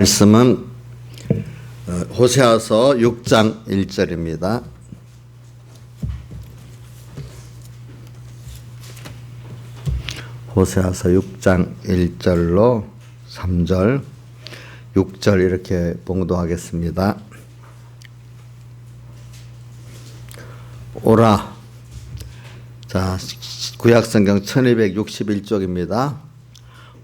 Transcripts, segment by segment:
말씀은 호세아서 6장 1절입니다. 호세아서 6장 1절로 3절, 6절 이렇게 봉독하겠습니다. 오라. 자, 구약성경 1261쪽입니다.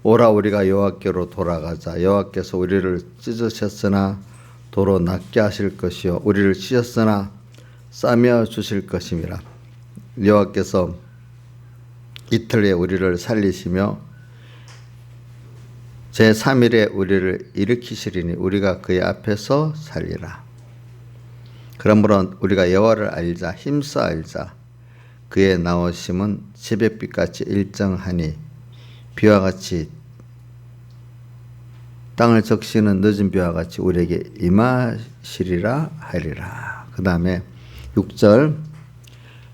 오라 우리가 여호와께로 돌아가자. 여호와께서 우리를 찢으셨으나 도로 낫게 하실 것이요 우리를 찢었으나 싸매어 주실 것임이라. 여호와께서 이틀에 우리를 살리시며 제3일에 우리를 일으키시리니 우리가 그의 앞에서 살리라. 그러므로 우리가 여호와를 알자. 힘써 알자. 그의 나오심은 새벽빛같이 일정하니 비와 같이 땅을 적시는 늦은 비와 같이 우리에게 임하시리라 하리라. 그 다음에 6절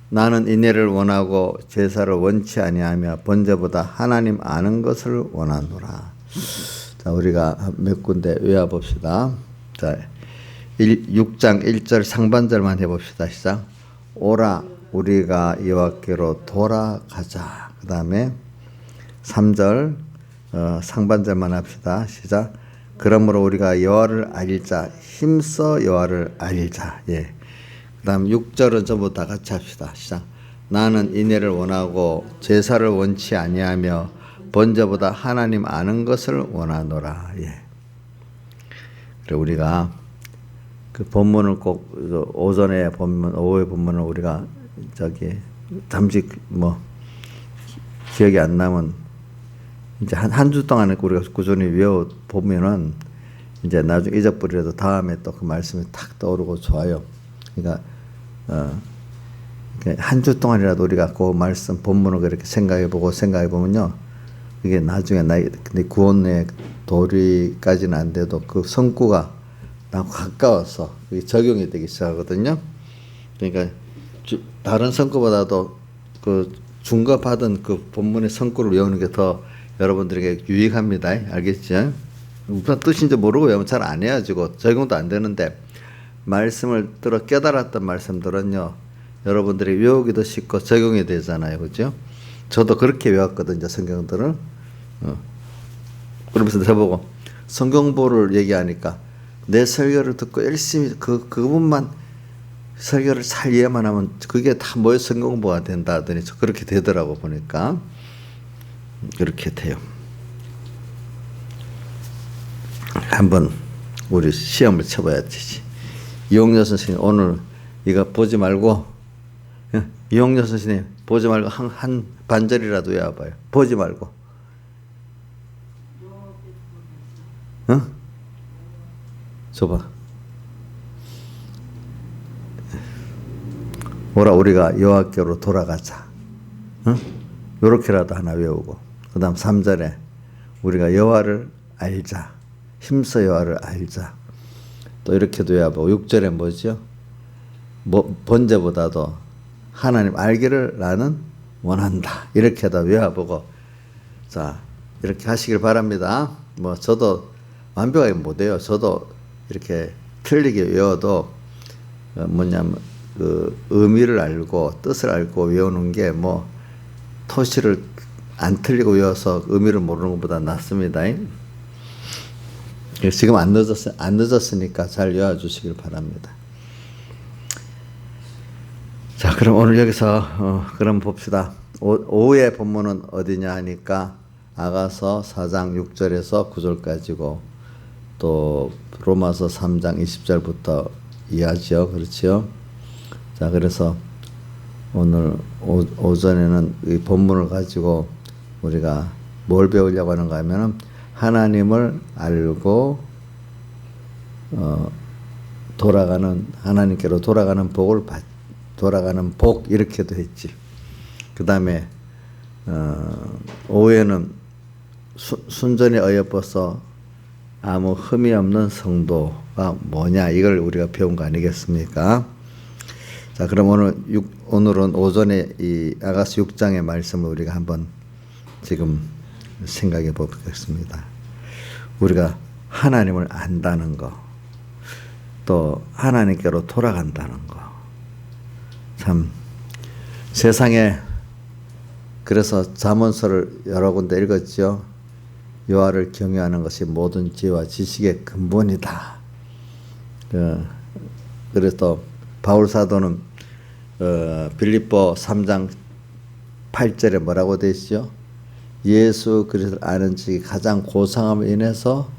나는 인애를 원하고 제사를 원치 아니하며 번제보다 하나님 아는 것을 원하노라. 자, 우리가 몇 군데 외워봅시다. 자, 6장 1절 상반절만 해봅시다. 시작. 오라 우리가 여호와께로 돌아가자. 그 다음에 3절 상반절만 합시다. 시작. 그러므로 우리가 여호와를 알자. 힘써 여호와를 알자. 예. 그다음 6절은 전부 다 같이 합시다. 시작. 나는 인애를 원하고 제사를 원치 아니하며 번제보다 하나님 아는 것을 원하노라. 예. 그래 우리가 그 본문을 꼭 오전에 본문, 오후에 본문을 우리가 잠시 기억이 안 나면 이제 한 주 동안에 우리가 꾸준히 외워 보면은 이제 나중에 잊어버리라도 다음에 또 그 말씀이 탁 떠오르고 좋아요. 그러니까 한 주 동안이라도 우리가 그 말씀 본문을 그렇게 생각해 보면요, 이게 나중에 근데 구원의 도리까지는 안 돼도 그 성구가 나하고 가까워서 그게 적용이 되기 시작하거든요. 그러니까 다른 성구보다도 그 중거 받은 그 본문의 성구를 외우는 게 더 여러분들에게 유익합니다. 알겠죠? 무슨 뜻인지 모르고 외우면 잘 안 해가지고 적용도 안 되는데, 말씀을 들어 깨달았던 말씀들은요, 여러분들이 외우기도 쉽고 적용이 되잖아요. 그죠? 저도 그렇게 외웠거든요, 성경들을. 그러면서 저보고 성경보를 얘기하니까 내 설교를 듣고 열심히 그분만 설교를 잘 이해만 하면 그게 다 뭐의 성경보가 된다 하더니 그렇게 되더라고. 보니까 그렇게 돼요. 한번 우리 시험을 쳐봐야 되지. 이용렬 선생님 오늘 이거 보지 말고, 이용렬 선생님 보지 말고 한 반절이라도 외워봐요. 보지 말고. 줘봐. 오라 우리가 여호와께로 돌아가자. 요렇게라도 하나 외우고, 그 다음 3절에 우리가 여호와를 알자. 힘써 여호와를 알자. 또 이렇게도 외워보고, 6절에 뭐죠? 번제보다도 하나님 알기를 나는 원한다. 이렇게도 외워보고, 자, 이렇게 하시길 바랍니다. 저도 완벽하게 못해요. 저도 이렇게 틀리게 외워도 뭐냐면 그 의미를 알고 뜻을 알고 외우는 게 토시를 안 틀리고 외워서 의미를 모르는 것보다 낫습니다. 지금 안 늦었으니까 잘 외워주시길 바랍니다. 자, 그럼 오늘 여기서 그럼 봅시다. 오후의 본문은 어디냐 하니까 아가서 4장 6절에서 9절까지고 또 로마서 3장 20절부터 이해하죠. 그렇죠? 자, 그래서 오늘 오전에는 이 본문을 가지고 우리가 뭘 배우려고 하는가 하면은 하나님을 알고 하나님께로 돌아가는 복 이렇게도 했지. 그 다음에 오후에는 순전히 어여뻐서 아무 흠이 없는 성도가 뭐냐 이걸 우리가 배운 거 아니겠습니까? 자, 그럼 오늘은 오전에 이 아가서 6장의 말씀을 우리가 한번 지금 생각해 보겠습니다. 우리가 하나님을 안다는 거, 또 하나님께로 돌아간다는 거. 참 세상에, 그래서 잠언서를 여러 군데 읽었죠. 여호와를 경외하는 것이 모든 지혜와 지식의 근본이다. 그래서 바울 사도는 빌립보 3장 8절에 뭐라고 되어 있죠? 예수 그리스도를 아는 지식이 가장 고상함을 인해서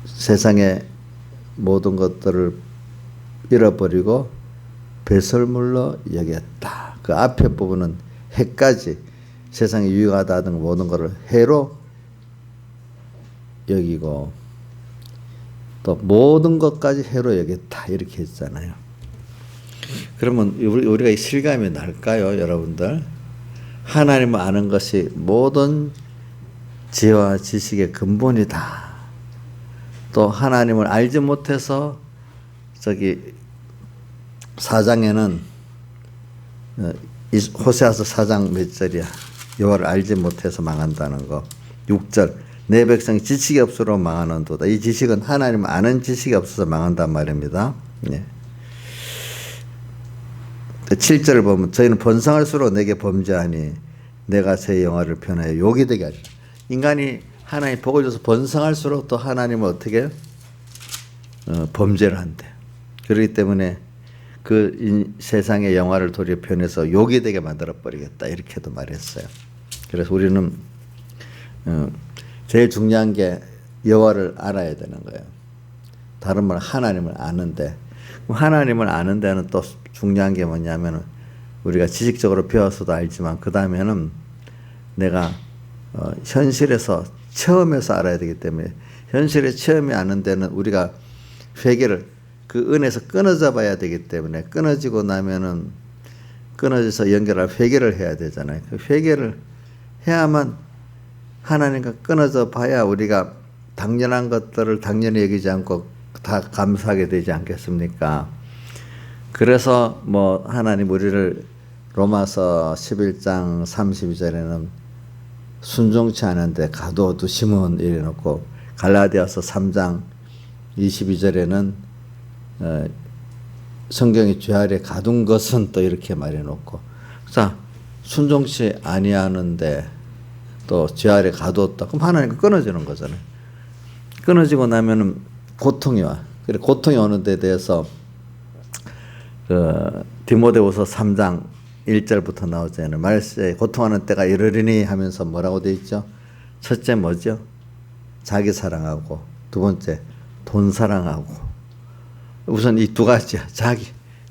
세상의 모든 것들을 잃어버리고 배설물로 여겼다. 그 앞에 부분은 해까지 세상에 유익하다 하던 모든 것을 해로 여기고 또 모든 것까지 해로 여겼다 이렇게 했잖아요. 그러면 우리가 이 실감이 날까요, 여러분들? 하나님을 아는 것이 모든 지혜와 지식의 근본이다. 또 하나님을 알지 못해서 저기 4장에는 호세아서 4장 몇 절이야. 여호와를 알지 못해서 망한다는 거. 6절 내 백성이 지식이 없으로 망하는도다. 이 지식은 하나님을 아는 지식이 없어서 망한단 말입니다. 네. 7절을 보면 저희는 번성할수록 내게 범죄하니 내가 제 영화를 변하여 욕이 되게 하리라. 인간이 하나님 복을 줘서 번성할수록 또 하나님은 어떻게 범죄를 한대. 그렇기 때문에 그 세상의 영화를 도리어 변해서 욕이 되게 만들어 버리겠다 이렇게도 말했어요. 그래서 우리는 제일 중요한 게 여호와를 알아야 되는 거예요. 다른 말 하나님을 아는데, 하나님을 아는 데는 또 중요한 게 뭐냐면 우리가 지식적으로 배워서도 알지만 그 다음에는 내가 현실에서 체험해서 알아야 되기 때문에 현실의 체험이 아는 데는 우리가 회개를 그 은혜에서 끊어져 봐야 되기 때문에 끊어지고 나면은 끊어져서 연결할 회개를 해야 되잖아요. 그 회개를 해야만 하나님과 끊어져 봐야 우리가 당연한 것들을 당연히 여기지 않고 다 감사하게 되지 않겠습니까? 그래서 뭐 하나님 우리를 로마서 11장 32절에는 순종치 않은데 가둬두심은 이래놓고 갈라디아서 3장 22절에는 성경이 죄 아래 가둔 것은 또 이렇게 말해놓고, 자 순종치 아니하는데 또 죄 아래 가두었다. 그럼 하나님과 끊어지는 거잖아요. 끊어지고 나면은 고통이 와. 그래 고통이 오는 데 대해서 디모데후서 3장 1절부터 나오잖아요. 말세 고통하는 때가 이르리니 하면서 뭐라고 돼 있죠? 첫째 뭐죠? 자기 사랑하고, 두 번째 돈 사랑하고. 우선 이 두 가지야.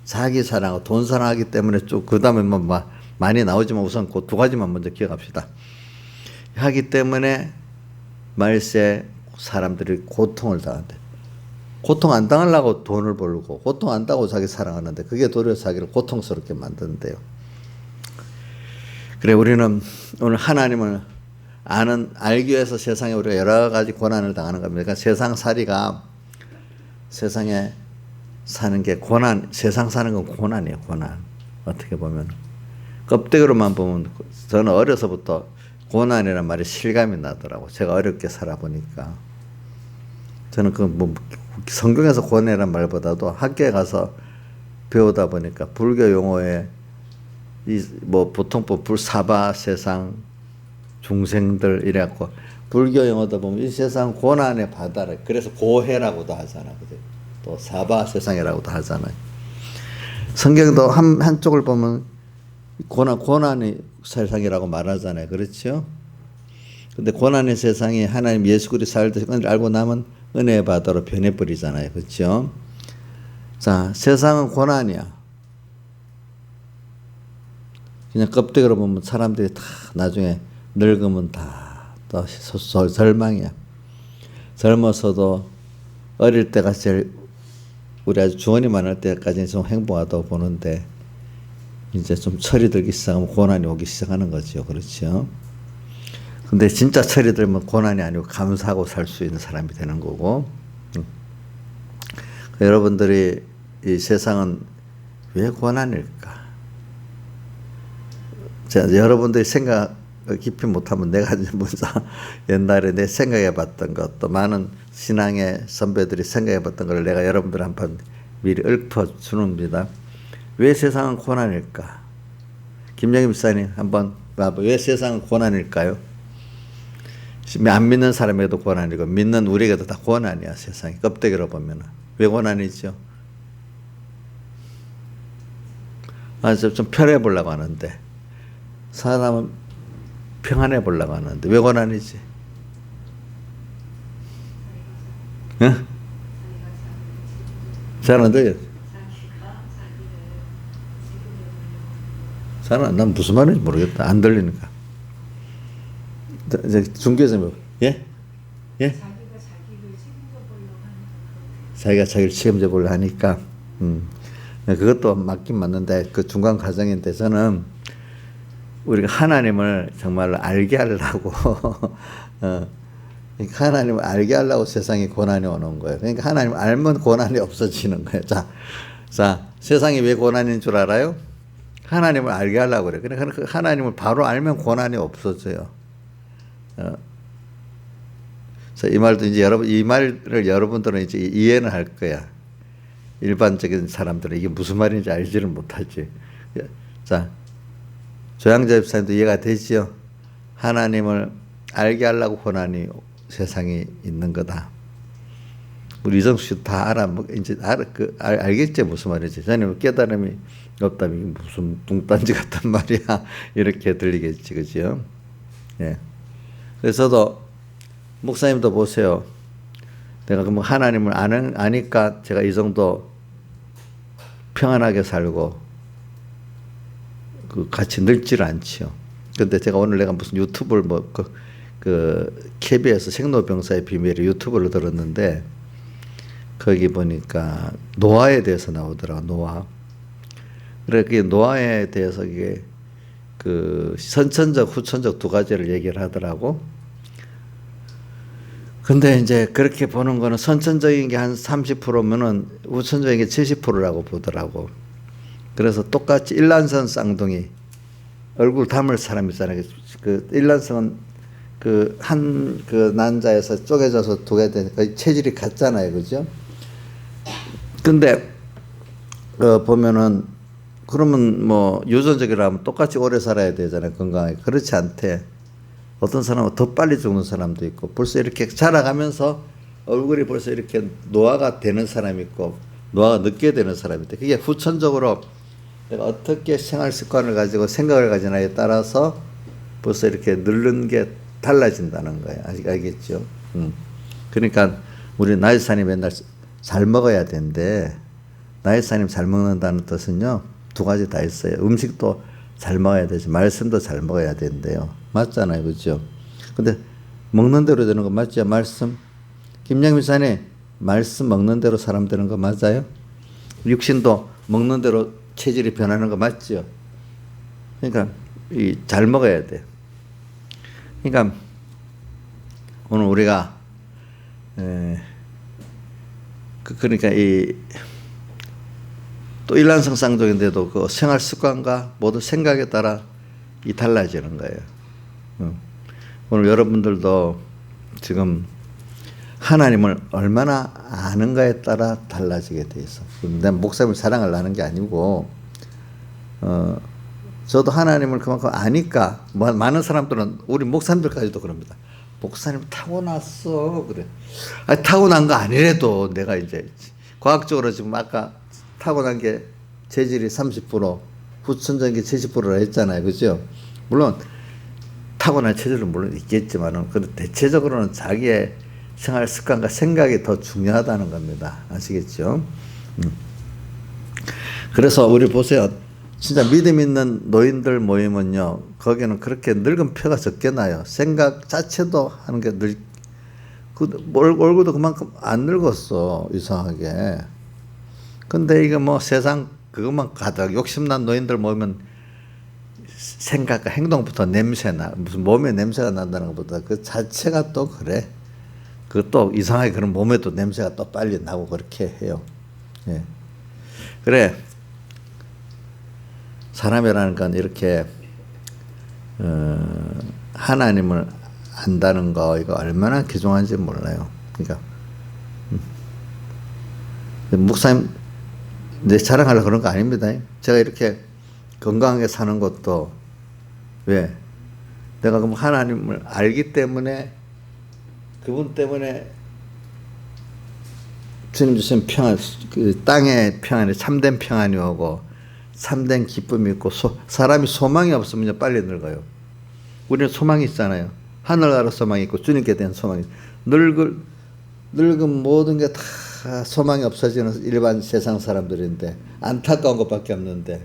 자기 사랑하고 돈 사랑하기 때문에 좀 그 다음에 뭐 많이 나오지만 우선 그 두 가지만 먼저 기억합시다. 하기 때문에 말세 사람들이 고통을 당한대. 고통 안 당하려고 돈을 벌고 고통 안 당하고 자기 사랑하는데 그게 도리어 자기를 고통스럽게 만드는데요. 그래 우리는 오늘 하나님을 알기 위해서 세상에 우리가 여러 가지 고난을 당하는 겁니다. 그러니까 세상살이가 세상에 사는 게 고난, 세상 사는 건 고난이에요. 고난. 어떻게 보면 껍데기로만 보면 저는 어려서부터 고난이라는 말이 실감이 나더라고. 제가 어렵게 살아보니까 저는 그 뭐 성경에서 고난이라는 말보다도 학교에 가서 배우다 보니까 불교 용어에 이 뭐 보통 불사바 세상 중생들 이래갖고 불교 용어도 보면 이 세상 고난의 바다를 그래서 고해라고도 하잖아. 또 사바 세상이라고도 하잖아요. 성경도 한쪽을 보면 고난의 세상이라고 말하잖아요. 그렇죠? 근데 고난의 세상이 하나님 예수 그리스도 살듯이 은혜를 알고 나면 은혜의 바다로 변해버리잖아요. 그렇죠? 자, 세상은 고난이야. 그냥 껍데기로 보면 사람들이 다 나중에 늙으면 다 또 절망이야. 젊어서도 어릴 때가 제일 우리 아주 주원이 많을 때까지는 좀 행복하다고 보는데 이제 좀 철이 들기 시작하면 고난이 오기 시작하는 거죠. 그렇죠? 근데 진짜 철이 들면 고난이 아니고 감사하고 살 수 있는 사람이 되는 거고. 여러분들이 이 세상은 왜 고난일까? 자, 여러분들이 깊이 못하면 내가 이제 먼저 옛날에 내 생각해봤던 것, 또 많은 신앙의 선배들이 생각해봤던 걸 내가 여러분들 한번 미리 읊어주는입니다. 왜 세상은 고난일까? 김영희 목사님 한번 봐봐. 왜 세상은 고난일까요? 안 믿는 사람에게도 고난이고 믿는 우리에게도 다 고난이야. 세상이 껍데기로 보면. 왜 고난이죠? 좀 편해 보려고 하는데 사람은 평안해 보려고 하는데 왜 고난이지? 응? 잘 안 들려. 난 무슨 말인지 모르겠다. 안 들리니까. 중계에서 뭐, 예? 예? 자기가 자기를 책임져 보려고 하니까, 그것도 맞긴 맞는데, 그 중간 과정인데, 저는 우리가 하나님을 정말로 알게 하려고, 하나님을 알게 하려고 세상에 고난이 오는 거예요. 그러니까 하나님을 알면 고난이 없어지는 거예요. 자, 세상이 왜 고난인 줄 알아요? 하나님을 알게 하려고 그래. 그러니까 하나님을 바로 알면 고난이 없어져요. 이 말도 이제 이 말을 여러분들은 이제 이해는 할 거야. 일반적인 사람들은 이게 무슨 말인지 알지를 못하지. 자, 조양자 집사님도 이해가 되지요? 하나님을 알게 하려고 고난이 세상에 있는 거다. 우리 이정수 씨도 다 이제 알겠죠? 무슨 말인지. 저는 깨달음이 없다면 무슨 뚱딴지 같단 말이야. 이렇게 들리겠지, 그죠? 예. 그래서 저도, 목사님도 보세요. 내가 그럼 하나님을 아니까 제가 이 정도 평안하게 살고, 같이 늙지를 않지요. 근데 제가 오늘 내가 무슨 유튜브를 KBS 생로병사의 비밀의 유튜브를 들었는데, 거기 보니까 노아에 대해서 나오더라고, 노아. 그래, 그 노아에 대해서 이게 선천적, 후천적 두 가지를 얘기를 하더라고. 근데 이제 그렇게 보는 거는 선천적인 게 한 30%면은 후천적인 게 70%라고 보더라고. 그래서 똑같이 일란성 쌍둥이, 얼굴 닮을 사람 있잖아요. 일란성은 난자에서 쪼개져서 두게 되니까 체질이 같잖아요. 그죠? 근데, 보면은, 그러면 뭐, 유전적이라면 똑같이 오래 살아야 되잖아요. 건강하게. 그렇지 않대. 어떤 사람은 더 빨리 죽는 사람도 있고, 벌써 이렇게 자라가면서 얼굴이 벌써 이렇게 노화가 되는 사람이 있고, 노화가 늦게 되는 사람이 있대. 그게 후천적으로 내가 어떻게 생활 습관을 가지고 생각을 가지나에 따라서 벌써 이렇게 늙는 게 달라진다는 거예요. 아직 알겠죠? 그러니까 우리 나이사님 맨날 잘 먹어야 되는데, 나이사님 잘 먹는다는 뜻은요, 두 가지 다 있어요. 음식도 잘 먹어야 되지, 말씀도 잘 먹어야 된대요. 맞잖아요. 그죠? 근데 먹는 대로 되는 거 맞죠? 말씀. 김양민 사님, 말씀 먹는 대로 사람 되는 거 맞아요? 육신도 먹는 대로 체질이 변하는 거 맞죠? 그러니까 잘 먹어야 돼. 그러니까 오늘 우리가 그러니까 또 일란성 쌍둥이인데도 그 생활 습관과 모든 생각에 따라 달라지는 거예요. 오늘 여러분들도 지금 하나님을 얼마나 아는가에 따라 달라지게 돼 있어. 내가 목사님을 사랑을 하는 게 아니고, 저도 하나님을 그만큼 아니까, 많은 사람들은, 우리 목사님들까지도 그럽니다. 목사님 타고났어. 그래. 타고난 거 아니래도 내가 이제, 과학적으로 지금 아까 타고난 게 재질이 30%, 후천적인 게 70%라 했잖아요. 그죠? 물론, 타고난 체질은 물론 있겠지만은, 대체적으로는 자기의 생활 습관과 생각이 더 중요하다는 겁니다. 아시겠죠? 그래서 우리 보세요. 진짜 믿음 있는 노인들 모임은요, 거기는 그렇게 늙은 표가 적게 나요. 생각 자체도 하는 게 얼굴도 그만큼 안 늙었어. 이상하게. 근데 이거 뭐 세상 그것만 가득 욕심난 노인들 모이면 생각과 행동부터 냄새나, 무슨 몸에 냄새가 난다는 것보다 그 자체가 또 그래. 그것도 이상하게 그런 몸에도 냄새가 또 빨리 나고 그렇게 해요. 예. 그래. 사람이라는 건 이렇게, 하나님을 안다는 거 이거 얼마나 귀중한지 몰라요. 그러니까 목사님 내 자랑하려고 그런 거 아닙니다. 제가 이렇게 건강하게 사는 것도 왜 내가 그럼 하나님을 알기 때문에 그분 때문에 주님 주신 평안, 그 땅의 평안이 참된 평안이 오고 참된 기쁨이 있고 사람이 소망이 없으면 빨리 늙어요. 우리는 소망이 있잖아요. 하늘나라 소망이 있고 주님께 대한 소망이. 늙은 모든 게 다 소망이 없어지는 일반 세상 사람들인데 안타까운 것밖에 없는데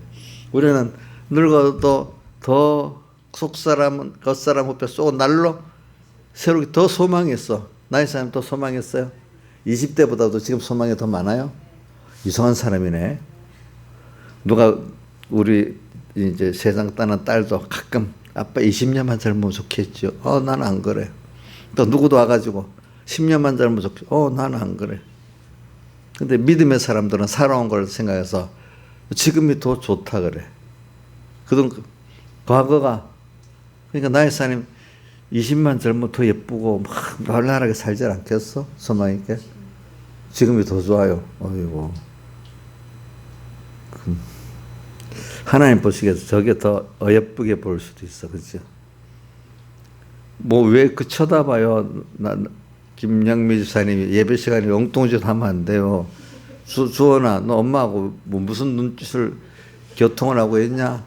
우리는 늙어도 더 속사람은 겉사람 후배 쏘고 날로 새롭게 더 소망이 있어. 나이 사람 더 소망이 있어요. 20대보다도 지금 소망이 더 많아요. 이상한 사람이네. 누가 우리 이제 세상 따는 딸도 가끔 아빠 20년만 젊으면 좋겠죠. 나는 안 그래. 또 누구도 와가지고 10년만 젊으면 좋겠죠. 나는 안 그래. 근데 믿음의 사람들은 살아온 걸 생각해서 지금이 더 좋다 그래. 그동 과거가 그러니까 나의 사님 20만 젊으면 더 예쁘고 막 날라하게 살지 않겠어? 소망 있게. 지금이 더 좋아요. 어이고. 하나님 보시기에서 저게 더 어예쁘게 보일 수도 있어. 그렇죠? 뭐 왜 그 쳐다봐요? 김영미 집사님이 예배 시간에 엉뚱짓 하면 안 돼요. 주원아, 너 엄마하고 뭐 무슨 눈짓을 교통을 하고 있냐?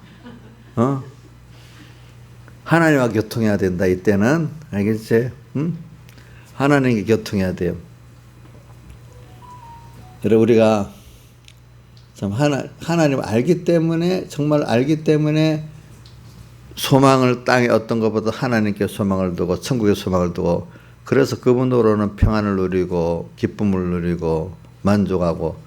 하나님과 교통해야 된다. 이때는 알겠지? 응? 하나님과 교통해야 돼요. 그래서 우리가 참 하나님을 알기 때문에 정말 알기 때문에 소망을 땅에 어떤 것보다 하나님께 소망을 두고 천국에 소망을 두고 그래서 그분으로는 평안을 누리고 기쁨을 누리고 만족하고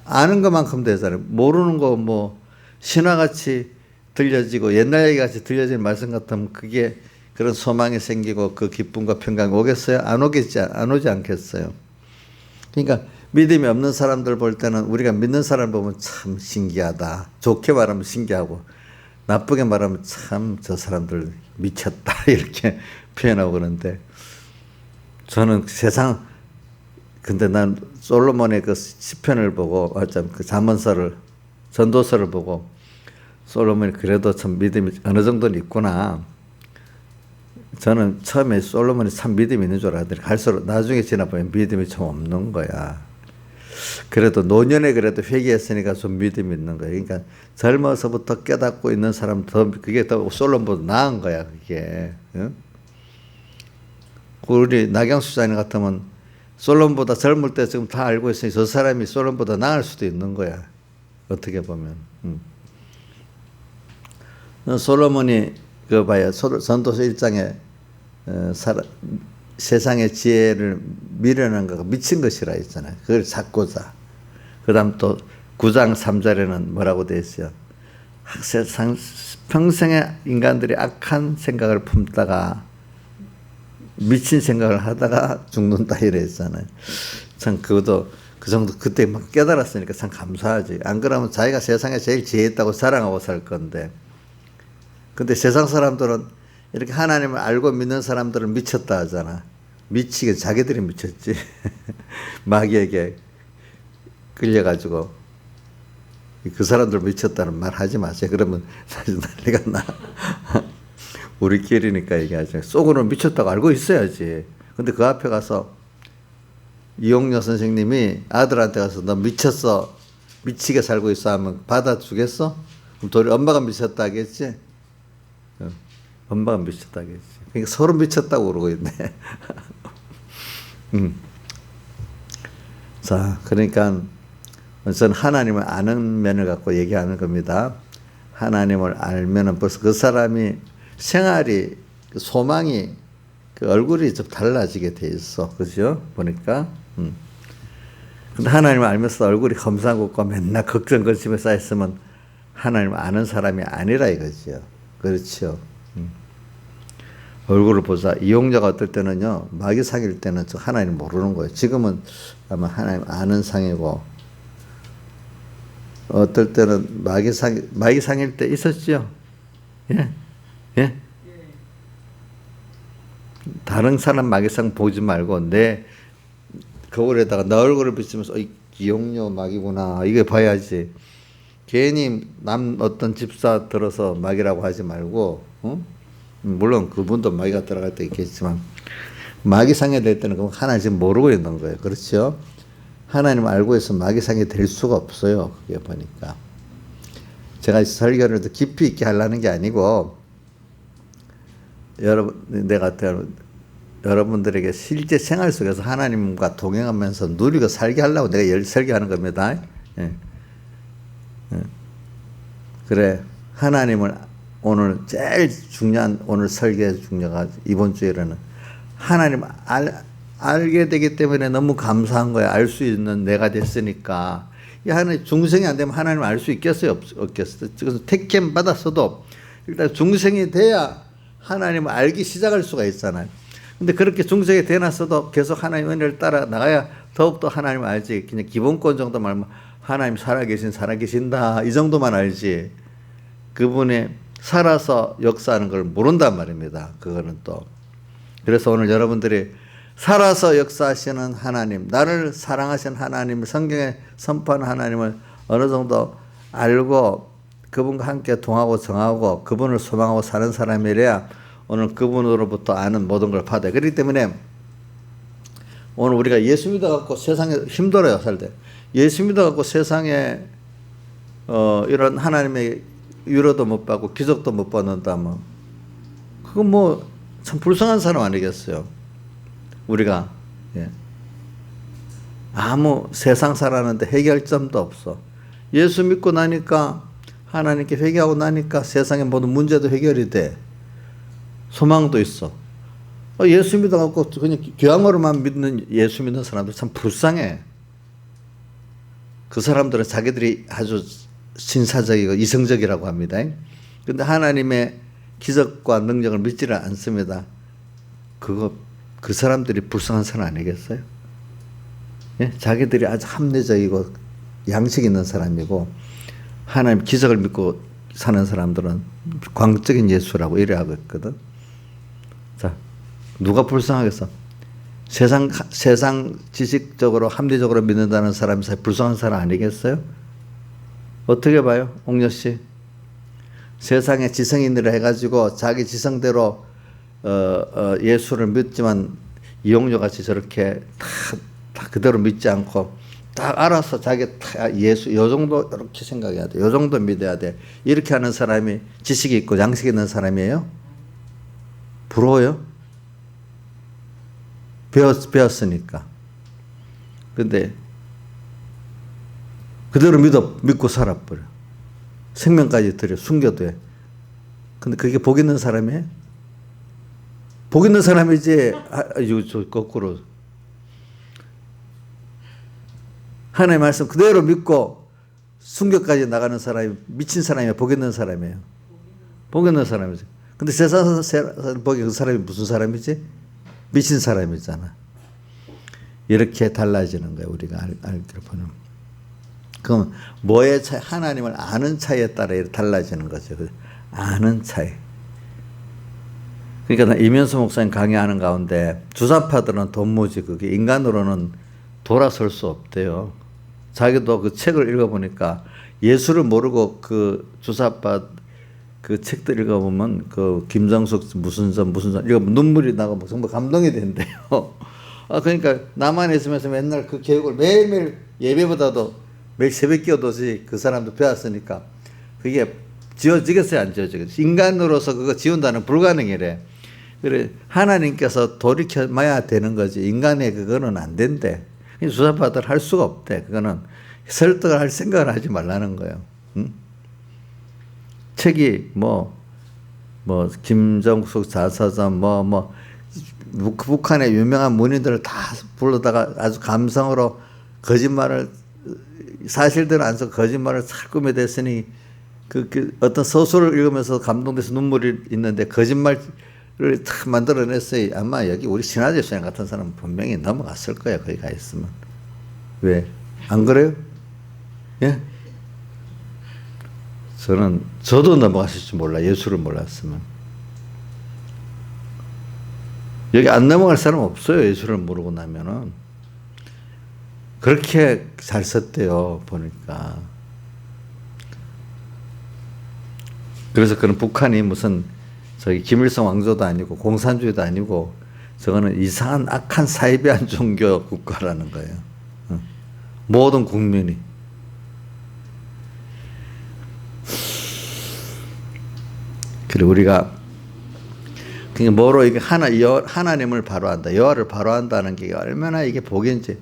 아는 것만큼 되잖아요. 모르는 거 뭐 신화같이 들려지고 옛날 얘기같이 들려지는 말씀 같으면 그게 그런 소망이 생기고 그 기쁨과 평강이 오겠어요? 안 오지 않겠어요? 그러니까 믿음이 없는 사람들 볼 때는 우리가 믿는 사람 보면 참 신기하다. 좋게 말하면 신기하고 나쁘게 말하면 참 저 사람들 미쳤다 이렇게 표현하고 그러는데 저는 세상 근데 난 솔로몬의 그 시편을 보고 그 잠언서를 전도서를 보고 솔로몬이 그래도 참 믿음이 어느 정도는 있구나. 저는 처음에 솔로몬이 참 믿음이 있는 줄 알았더니 갈수록 나중에 지나보면 믿음이 좀 없는 거야. 그래도 노년에 그래도 회개했으니까 좀 믿음이 있는 거야. 그러니까 젊어서부터 깨닫고 있는 사람 그게 더 솔로몬보다 나은 거야. 그게. 응? 우리 나경수사님 같으면 솔로몬보다 젊을 때 지금 다 알고 있으니 저 사람이 솔로몬보다 나을 수도 있는 거야. 어떻게 보면. 솔로몬이 그 봐요. 전도서 1장에 세상의 지혜를 미련한 거가 미친 것이라 했잖아요. 그걸 찾고자. 그 다음 또 9장 3절에는 뭐라고 되어 있어요. 세상 평생에 인간들이 악한 생각을 품다가 미친 생각을 하다가 죽는다 이래 했잖아요. 참 그것도 그 정도 그때 막 깨달았으니까 참 감사하지. 안 그러면 자기가 세상에 제일 지혜있다고 자랑하고 살 건데. 근데 세상 사람들은 이렇게 하나님을 알고 믿는 사람들은 미쳤다 하잖아. 미치게 자기들이 미쳤지. 마귀에게 끌려가지고 그 사람들 미쳤다는 말 하지 마세요. 그러면 사실 난리가 나. 우리끼리니까 얘기하죠. 속으로는 미쳤다고 알고 있어야지. 근데 그 앞에 가서 이용녀 선생님이 아들한테 가서 너 미쳤어. 미치게 살고 있어 하면 받아주겠어? 그럼 도리 엄마가 미쳤다 하겠지? 엄마가 미쳤다 하겠지. 그러니까 서로 미쳤다고 그러고 있네. 자, 그러니까 저는 하나님을 아는 면을 갖고 얘기하는 겁니다. 하나님을 알면은 벌써 그 사람이 생활이 소망이 그 얼굴이 좀 달라지게 돼 있어. 그죠? 보니까. 근데 하나님을 알면서 얼굴이 검사고 맨날 걱정 근심에 쌓여 있으면 하나님을 아는 사람이 아니라 이거죠. 그렇죠. 얼굴을 보자. 이용자가 어떨 때는요, 마귀 상일 때는 하나님 모르는 거예요. 지금은 아마 하나님 아는 상이고, 어떨 때는 마귀 상일 때 있었죠? 예? 예? 다른 사람 마귀상 보지 말고 내 거울에다가 내 얼굴을 비추면서 기용료 마귀구나 이게 봐야지. 괜히 남 어떤 집사 들어서 마귀라고 하지 말고, 물론 그분도 마귀가 들어갈 때 있겠지만 마귀상에 될 때는 그건 하나님 지금 모르고 있는 거예요. 그렇죠? 하나님 알고 있으면 마귀상이 될 수가 없어요. 그게 보니까. 제가 설교를 더 깊이 있게 하려는 게 아니고, 여러분들에게 실제 생활 속에서 하나님과 동행하면서 누리고 살게 하려고 내가 설교하는 겁니다. 예. 그래, 하나님을 오늘 제일 중요한 오늘 설교의 중요가 이번 주에는 하나님 알게 되기 때문에 너무 감사한 거야. 알 수 있는 내가 됐으니까. 이 하나님 중생이 안 되면 하나님을 알 수 있겠어요? 없겠어요? 그래서 택함 받았어도 일단 중생이 돼야 하나님을 알기 시작할 수가 있잖아요. 근데 그렇게 중생이 되놨어도 계속 하나님 은혜를 따라 나가야 더욱더 하나님을 알지. 그냥 기본권 정도만 알면 하나님 살아계신다. 이 정도만 알지. 그분의 살아서 역사하는 걸 모른단 말입니다. 그거는 또. 그래서 오늘 여러분들이 살아서 역사하시는 하나님, 나를 사랑하시는 하나님을 성경에 선포하는 하나님을 어느 정도 알고 그분과 함께 동하고 정하고 그분을 소망하고 사는 사람이래야 오늘 그분으로부터 아는 모든 걸 받아요. 그렇기 때문에 오늘 우리가 예수 믿어갖고 세상에 힘들어요, 살 때. 예수 믿어갖고 세상에 이런 하나님의 위로도 못 받고 기적도 못 받는다면 그건 뭐 참 불쌍한 사람 아니겠어요? 우리가 아무 세상 살았는데 해결점도 없어. 예수 믿고 나니까 하나님께 회개하고 나니까 세상의 모든 문제도 해결이 돼. 소망도 있어. 예수 믿어갖고 그냥 교양으로만 믿는 예수 믿는 사람들 참 불쌍해. 그 사람들은 자기들이 아주 신사적이고 이성적이라고 합니다. 근데 하나님의 기적과 능력을 믿지를 않습니다. 그 사람들이 불쌍한 사람 아니겠어요? 예? 자기들이 아주 합리적이고 양식 있는 사람이고 하나님 기적을 믿고 사는 사람들은 광적인 예수라고 이래 하고 있거든. 자, 누가 불쌍하겠어? 세상 지식적으로 합리적으로 믿는다는 사람이 불쌍한 사람 아니겠어요? 어떻게 봐요, 옥녀 씨? 세상에 지성인들을 해가지고 자기 지성대로 예수를 믿지만 이용료 같이 저렇게 다 그대로 믿지 않고 딱 알아서 자기 예수 요 정도 이렇게 생각해야 돼. 요 정도 믿어야 돼. 이렇게 하는 사람이 지식이 있고 양식이 있는 사람이에요? 부러워요? 배웠으니까. 근데 그대로 믿고 살아버려. 생명까지 들여 숨겨도 해. 근데 그게 복 있는 사람이에요? 복 있는 사람이지. 저 거꾸로. 하나님의 말씀 그대로 믿고 순교까지 나가는 사람이 미친 사람이에요? 복 있는 사람이에요? 복 있는 사람이죠. 근데 세상에서 보기에 그 사람이 무슨 사람이지? 미친 사람이잖아. 이렇게 달라지는 거예요. 우리가 알기로 보면. 그럼 뭐의 차이? 하나님을 아는 차이에 따라 달라지는 거죠. 아는 차이. 그러니까 이면수 목사님 강의하는 가운데 주사파들은 돈무지 그게 인간으로는 돌아설 수 없대요. 자기도 그 책을 읽어보니까 예수를 모르고 그 주사파 그 책들 읽어보면 그 김정숙 무슨 전 읽어보면 눈물이 나고 정말 감동이 된대요. 그러니까 남한에 있으면서 맨날 그 교육을 매일매일 예배보다도 매일 새벽 기도지 그 사람도 배웠으니까 그게 지워지겠어요, 안 지워지겠어요? 인간으로서 그거 지운다는 불가능이래. 그래 하나님께서 돌이켜봐야 되는 거지. 인간의 그거는 안 된대. 주사파들 할 수가 없대. 그거는 설득을 할 생각을 하지 말라는 거예요. 응? 책이 김정숙 자서전 북한의 유명한 문인들을 다 불러다가 아주 감성으로 거짓말을 사실대로 안 써 거짓말을 잘 꾸며댔으니 그 어떤 소설을 읽으면서 감동돼서 눈물이 있는데 거짓말을 탁 만들어냈어요. 아마 여기 우리 신하재 수장 같은 사람은 분명히 넘어갔을 거야. 거기 가 있으면. 왜? 안 그래요? 예? 저도 넘어갔을 줄 몰라. 예수를 몰랐으면. 여기 안 넘어갈 사람 없어요. 예수를 모르고 나면은. 그렇게 잘 썼대요. 보니까. 그래서 그런 북한이 무슨 저기 김일성 왕조도 아니고 공산주의도 아니고 저거는 이상한 악한 사이비한 종교 국가라는 거예요. 모든 국민이. 그리고 우리가 그냥 뭐로 이게 하나님을 바로 한다, 여호와를 바로 한다는 게 얼마나 이게 복인지.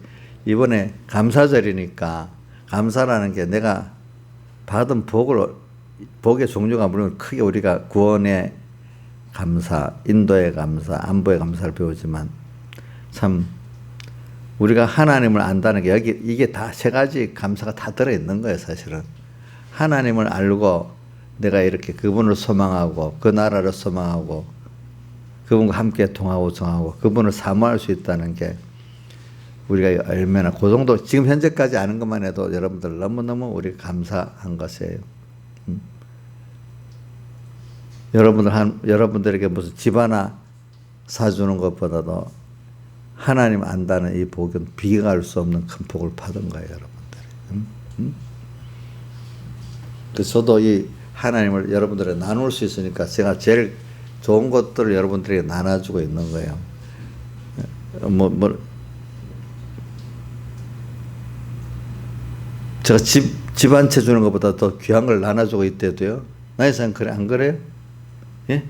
이번에 감사절이니까 감사라는 게 내가 받은 복의 종류가 물론 크게 우리가 구원의 감사, 인도의 감사, 안보의 감사를 배우지만 참 우리가 하나님을 안다는 게 여기 이게 다 세 가지 감사가 다 들어 있는 거예요. 사실은 하나님을 알고 내가 이렇게 그분을 소망하고 그 나라를 소망하고 그분과 함께 통하고 정하고 그분을 사모할 수 있다는 게 우리가 얼마나 그 정도 지금 현재까지 아는 것만 해도 여러분들 너무너무 우리가 감사한 것이에요. 여러분들에게 무슨 집 하나 사주는 것보다도 하나님 안다는 이 복은 비교할 수 없는 큰 복을 받은 거예요, 여러분들. 그래서 저도 이 하나님을 여러분들에 나눌 수 있으니까 제가 제일 좋은 것들을 여러분들에게 나눠주고 있는 거예요. 제가 집 한 채 주는 것보다 더 귀한 걸 나눠주고 있대도요. 나이상 그래, 안 그래요? 예?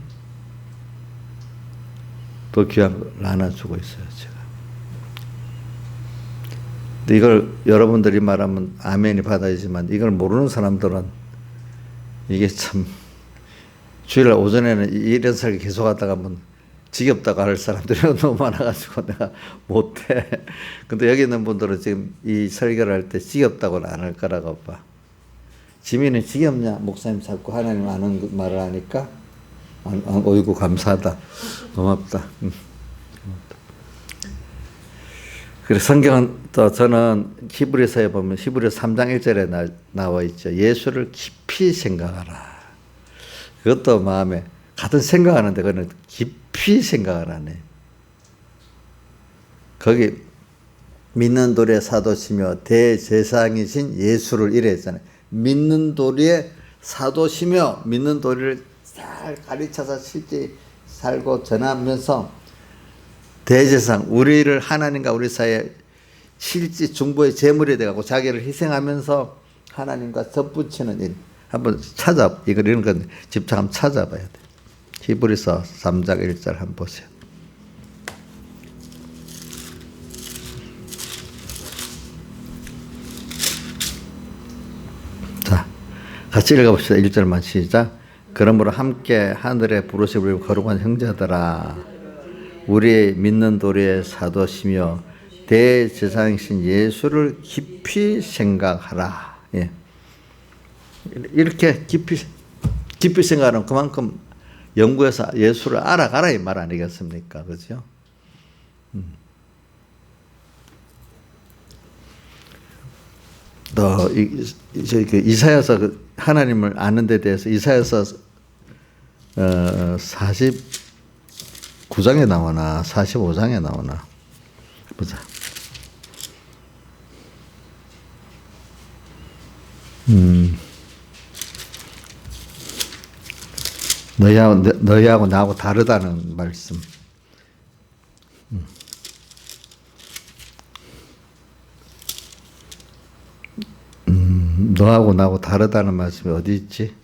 더 귀한 걸 나눠주고 있어요, 제가. 근데 이걸 여러분들이 말하면 아멘이 받아야지만 이걸 모르는 사람들은 이게 참 주일날 오전에는 이런 설교 계속 하다가 하면 지겹다고 할 사람들이 너무 많아가지고 내가 못해. 근데 여기 있는 분들은 지금 이 설교를 할 때 지겹다고는 안 할 거라고 봐. 지민이 지겹냐? 목사님 자꾸 하나님 아는 말을 하니까 어이구 감사하다. 고맙다. 그래서 성경은 또 저는 히브리서에 보면 히브리서 3장 1절에 나와 있죠. 예수를 깊이 생각하라. 그것도 마음에 같은 생각하는데 그는 깊이 생각을 하네. 거기 믿는 도리의 사도시며 대제사장이신 예수를 이래 했잖아요. 믿는 도리의 사도시며 믿는 도리를 잘 가르쳐서 실제 살고 전하면서 대제사장 우리를 하나님과 우리 사이에 실제 중보의 제물이 되고 자기를 희생하면서 하나님과 접붙이는 일. 한번 이런 건 집착 한번 찾아봐야 돼. 히브리서 3장 1절 한번 보세요. 자, 같이 읽어봅시다. 1절만 시작. 그러므로 함께 하늘에 부르심을 거룩한 형제들아, 우리의 믿는 도리의 사도시며 대제사장이신 예수를 깊이 생각하라. 예. 이렇게 깊이 생각하는 그만큼 연구해서 예수를 알아가라 이 말 아니겠습니까? 그죠? 이사야서 하나님을 아는 데 대해서 이사야서 49장에 나오나 45장에 나오나 보자. 너희하고 나하고 다르다는 말씀. 너하고 나하고 다르다는 말씀이 어디 있지?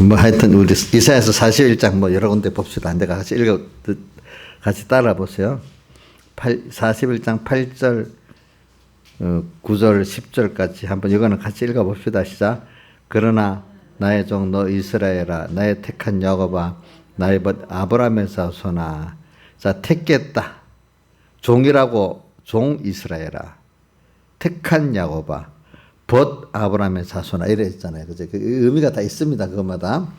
뭐 하여튼 우리 이사야서 41장 여러 군데 봅시다. 내가 같이 따라 보세요. 41장 8절 9절 10절까지 한번 이거는 같이 읽어 봅시다. 시작. 그러나 나의 종 너 이스라엘아, 나의 택한 야곱아, 나의 벗 아브라함의 자손아. 자, 택했다. 종이라고 종 이스라엘아, 택한 야곱아, 벗 아브라함의 자손아 이래 있잖아요. 그죠? 그 의미가 다 있습니다. 그것마다.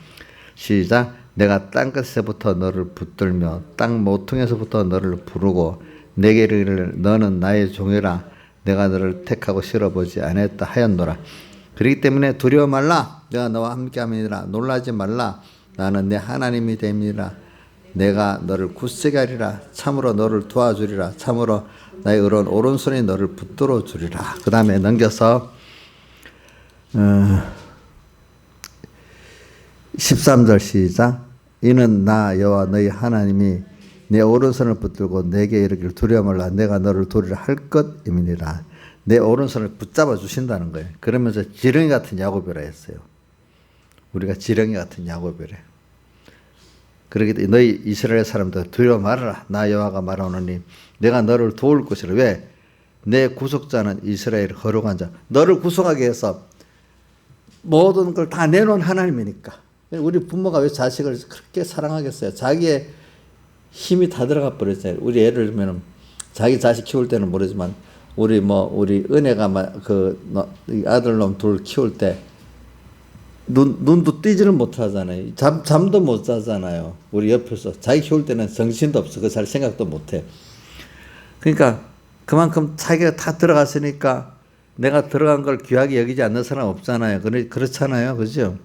시작. 내가 땅끝에서부터 너를 붙들며 땅 모퉁에서부터 너를 부르고 내게 이르기를 너는 나의 종이라 내가 너를 택하고 실어보지 않았다 하였노라. 그렇기 때문에 두려워 말라. 내가 너와 함께함이니라. 놀라지 말라. 나는 내 하나님이 됨이니라. 내가 너를 굳세게 하리라. 참으로 너를 도와주리라. 참으로 나의 의로운 오른손이 너를 붙들어 주리라. 그 다음에 넘겨서 13절 시작. 이는 나 여호와 너희 하나님이 내 오른손을 붙들고 내게 이르기를 두려워 말라. 내가 너를 도리라 할 것임이니라. 내 오른손을 붙잡아 주신다는 거예요. 그러면서 지렁이 같은 야곱이라 했어요. 우리가 지렁이 같은 야곱이래. 그러기 때문에 너희 이스라엘 사람들 두려워 말아라. 나 여호와가 말하노니 내가 너를 도울 것이라. 왜? 내 구속자는 이스라엘 거룩한 자. 너를 구속하게 해서 모든 걸 다 내놓은 하나님이니까. 우리 부모가 왜 자식을 그렇게 사랑하겠어요? 자기의 힘이 다 들어가 버렸어요. 우리 예를 들면 자기 자식 키울 때는 모르지만 우리 은혜가 아들놈 둘 키울 때 눈도 뜨지를 못하잖아요. 잠도 못 자잖아요. 우리 옆에서 자기 키울 때는 정신도 없어. 그 잘 생각도 못해. 그러니까 그만큼 자기가 다 들어갔으니까 내가 들어간 걸 귀하게 여기지 않는 사람 없잖아요. 그렇잖아요. 그죠?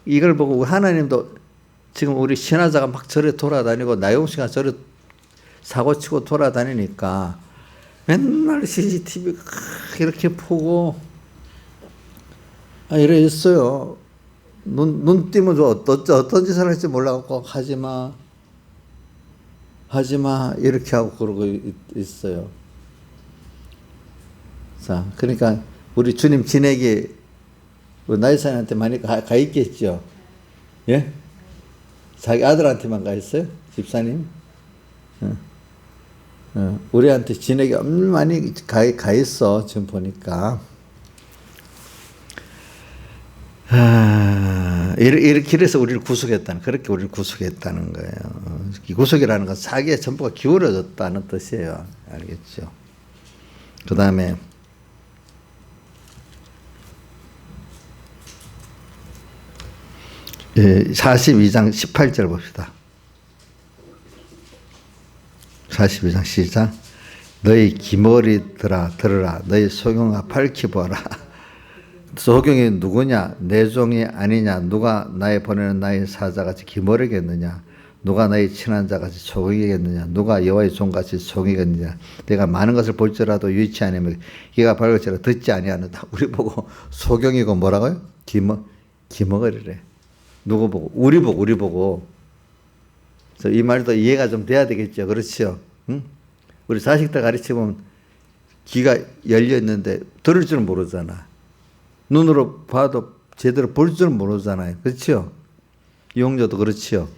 이걸 보고 하나님도 지금 우리 신하자가 막 절에 돌아다니고 나영 씨가 절에 사고치고 돌아다니니까 맨날 CCTV 이렇게 보고 이래 있어요. 눈 띄면 어떤 짓을 할지 몰라갖고 하지마 이렇게 하고 그러고 있어요. 자, 그러니까 우리 주님 진액이 나이사한테 많이 가 있겠죠. 예? 자기 아들한테만 가 있어요? 집사님? 우리한테 진액이 엄청 많이 가 있어. 지금 보니까. 이렇게 해서 우리를 구속했다는, 그렇게 우리를 구속했다는 거예요. 구속이라는 건 자기의 전부가 기울어졌다는 뜻이에요. 알겠죠? 그 다음에 42장 18절 봅시다. 42장 시작. 너희 기머리들아 들으라. 너희 소경아 밝히 보아라. 소경이 누구냐? 내 종이 아니냐? 누가 나의 보내는 나의 사자같이 기머리겠느냐? 누가 나의 친한 자같이 소경이겠느냐? 누가 여호와의 종같이 종이겠느냐? 내가 많은 것을 볼지라도 유의치 아니하면 귀가 밝을지라도 듣지 아니하는다. 우리 보고 소경이고 뭐라고요? 기머리래. 누구 보고? 우리 보고. 그래서 이 말도 이해가 좀 돼야 되겠죠. 그렇죠? 응? 우리 자식들 가르치면 귀가 열려 있는데 들을 줄 모르잖아. 눈으로 봐도 제대로 볼 줄 모르잖아요. 그렇죠? 이용조도 그렇죠?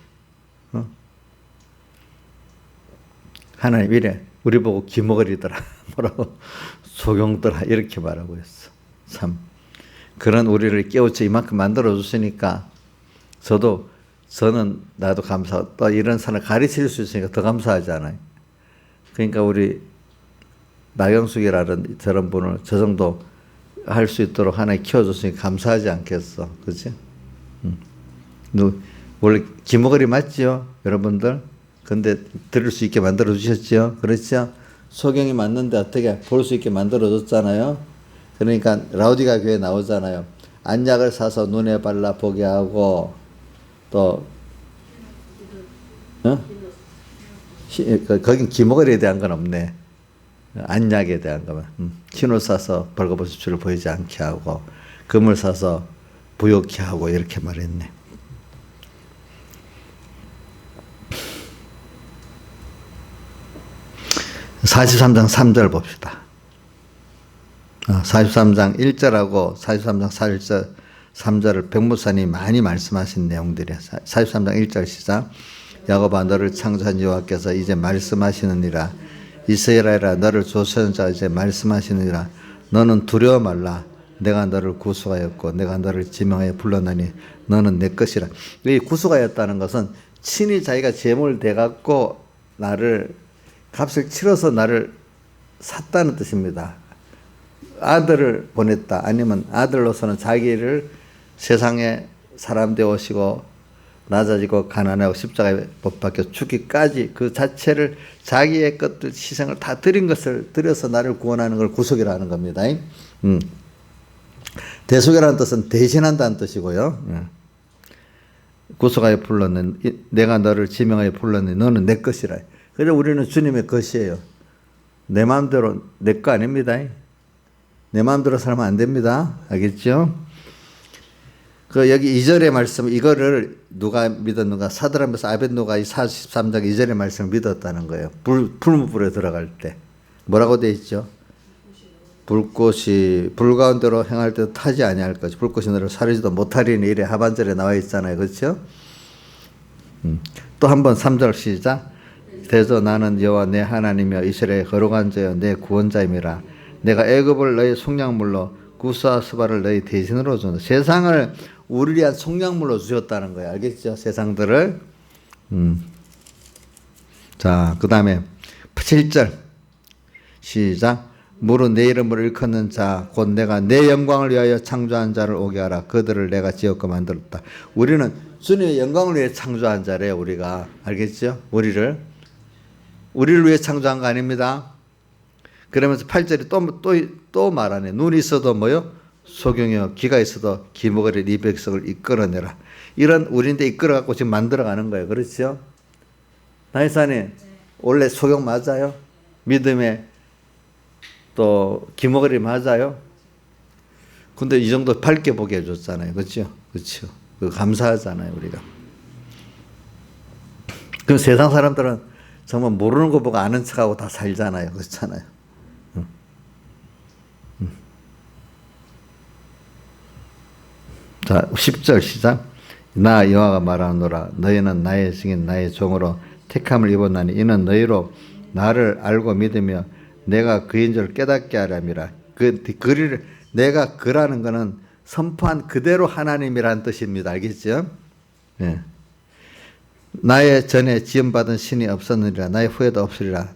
하나님 이래. 우리 보고 기머거리더라. 뭐라고? 소경들아. 이렇게 말하고 있어. 참. 그런 우리를 깨우쳐 이만큼 만들어줬으니까 저는 나도 감사하고 또 이런 사람을 가르칠 수 있으니까 더 감사하잖아요. 그러니까 우리 나경숙이라는 저런 분을 저 정도 할 수 있도록 하나님 키워줬으니까 감사하지 않겠어. 그치? 원래 기머거리 맞지요? 여러분들? 근데 들을 수 있게 만들어주셨죠? 그렇죠? 소경이 맞는데 어떻게 볼 수 있게 만들어줬잖아요? 그러니까 라우디가 교회 나오잖아요. 안약을 사서 눈에 발라 보게 하고 또 거긴 기머거리에 대한 건 없네. 안약에 대한 거만. 흰옷 사서 벌거벗은 줄을 보이지 않게 하고 금을 사서 부욕케 하고 이렇게 말했네. (43장 3절) 봅시다. 43장 1절하고 43장 4절 3절을 백무사님 많이 말씀하신 내용들이야. 43장 1절 시작. 야곱아 너를 창조한 여호와께서 이제 말씀하시느니라. 이스라엘아 너를 조사한 자 이제 말씀하시느니라. 너는 두려워 말라. 내가 너를 구속하였고 내가 너를 지명하여 불렀나니 너는 내 것이라. 이 구속하였다는 것은 친히 자기가 제물 대갖고 나를 값을 치러서 나를 샀다는 뜻입니다. 아들을 보냈다. 아니면 아들로서는 자기를 세상에 사람 되어 오시고 낮아지고 가난하고 십자가에 못 박혀 죽기까지 그 자체를 자기의 것들 희생을 다 드린 것을 들여서 나를 구원하는 걸 구속이라는 겁니다. 대속이라는 뜻은 대신한다는 뜻이고요. 구속하여 불렀네. 내가 너를 지명하여 불렀네. 너는 내 것이라. 그래서 우리는 주님의 것이에요. 내 마음대로 내 거 아닙니다. 내 마음대로 살면 안 됩니다. 알겠죠? 그 여기 2절의 말씀 이거를 누가 믿었는가? 사드람에서 아벳노가 43장 2절의 말씀을 믿었다는 거예요. 불문불에 들어갈 때 뭐라고 돼 있죠? 불꽃이 불 가운데로 행할 때도 타지 아니할 것이 불꽃이 너를 사르지도 못하리니 이래 하반절에 나와 있잖아요. 그렇죠? 또 한번 3절 시작. 대저 나는 여호와 내 하나님이여 이스라엘의 거룩한 자여 내 구원자임이라. 내가 애굽을 너희 속량물로 구스와 스바를 너희 대신으로 준다. 세상을 우리를 위한 속량물로 주셨다는 거예요. 알겠죠? 세상들을. 자, 그 다음에 7절 시작. 무릇 내 이름을 일컫는 자 곧 내가 내 영광을 위하여 창조한 자를 오게 하라. 그들을 내가 지었고 만들었다. 우리는 주님의 영광을 위해 창조한 자래요. 우리가. 알겠죠? 우리를 위해 창조한 거 아닙니다. 그러면서 8절이 또 말하네. 눈이 있어도 뭐요? 소경이요. 귀가 있어도 기목을 이 백성을 이끌어내라. 이런 우리인데 이끌어갖고 지금 만들어가는 거예요. 그렇죠? 나이사님 원래 소경 맞아요? 믿음의 또 기목걸이 맞아요? 근데 이 정도 밝게 보게 해줬잖아요. 그렇죠? 그렇죠? 감사하잖아요. 우리가. 그럼 세상 사람들은 정말 모르는 거 보고 아는 척하고 다 살잖아요. 그렇잖아요. 자, 10절 시작. 나 여호와가 말하노라. 너희는 나의 증인 나의 종으로 택함을 입었나니 이는 너희로 나를 알고 믿으며 내가 그인 줄 깨닫게 하람이라. 그를 내가 그라는 것은 선포한 그대로 하나님이라는 뜻입니다. 알겠죠? 네. 나의 전에 지음받은 신이 없었느니라. 나의 후에도 없으리라.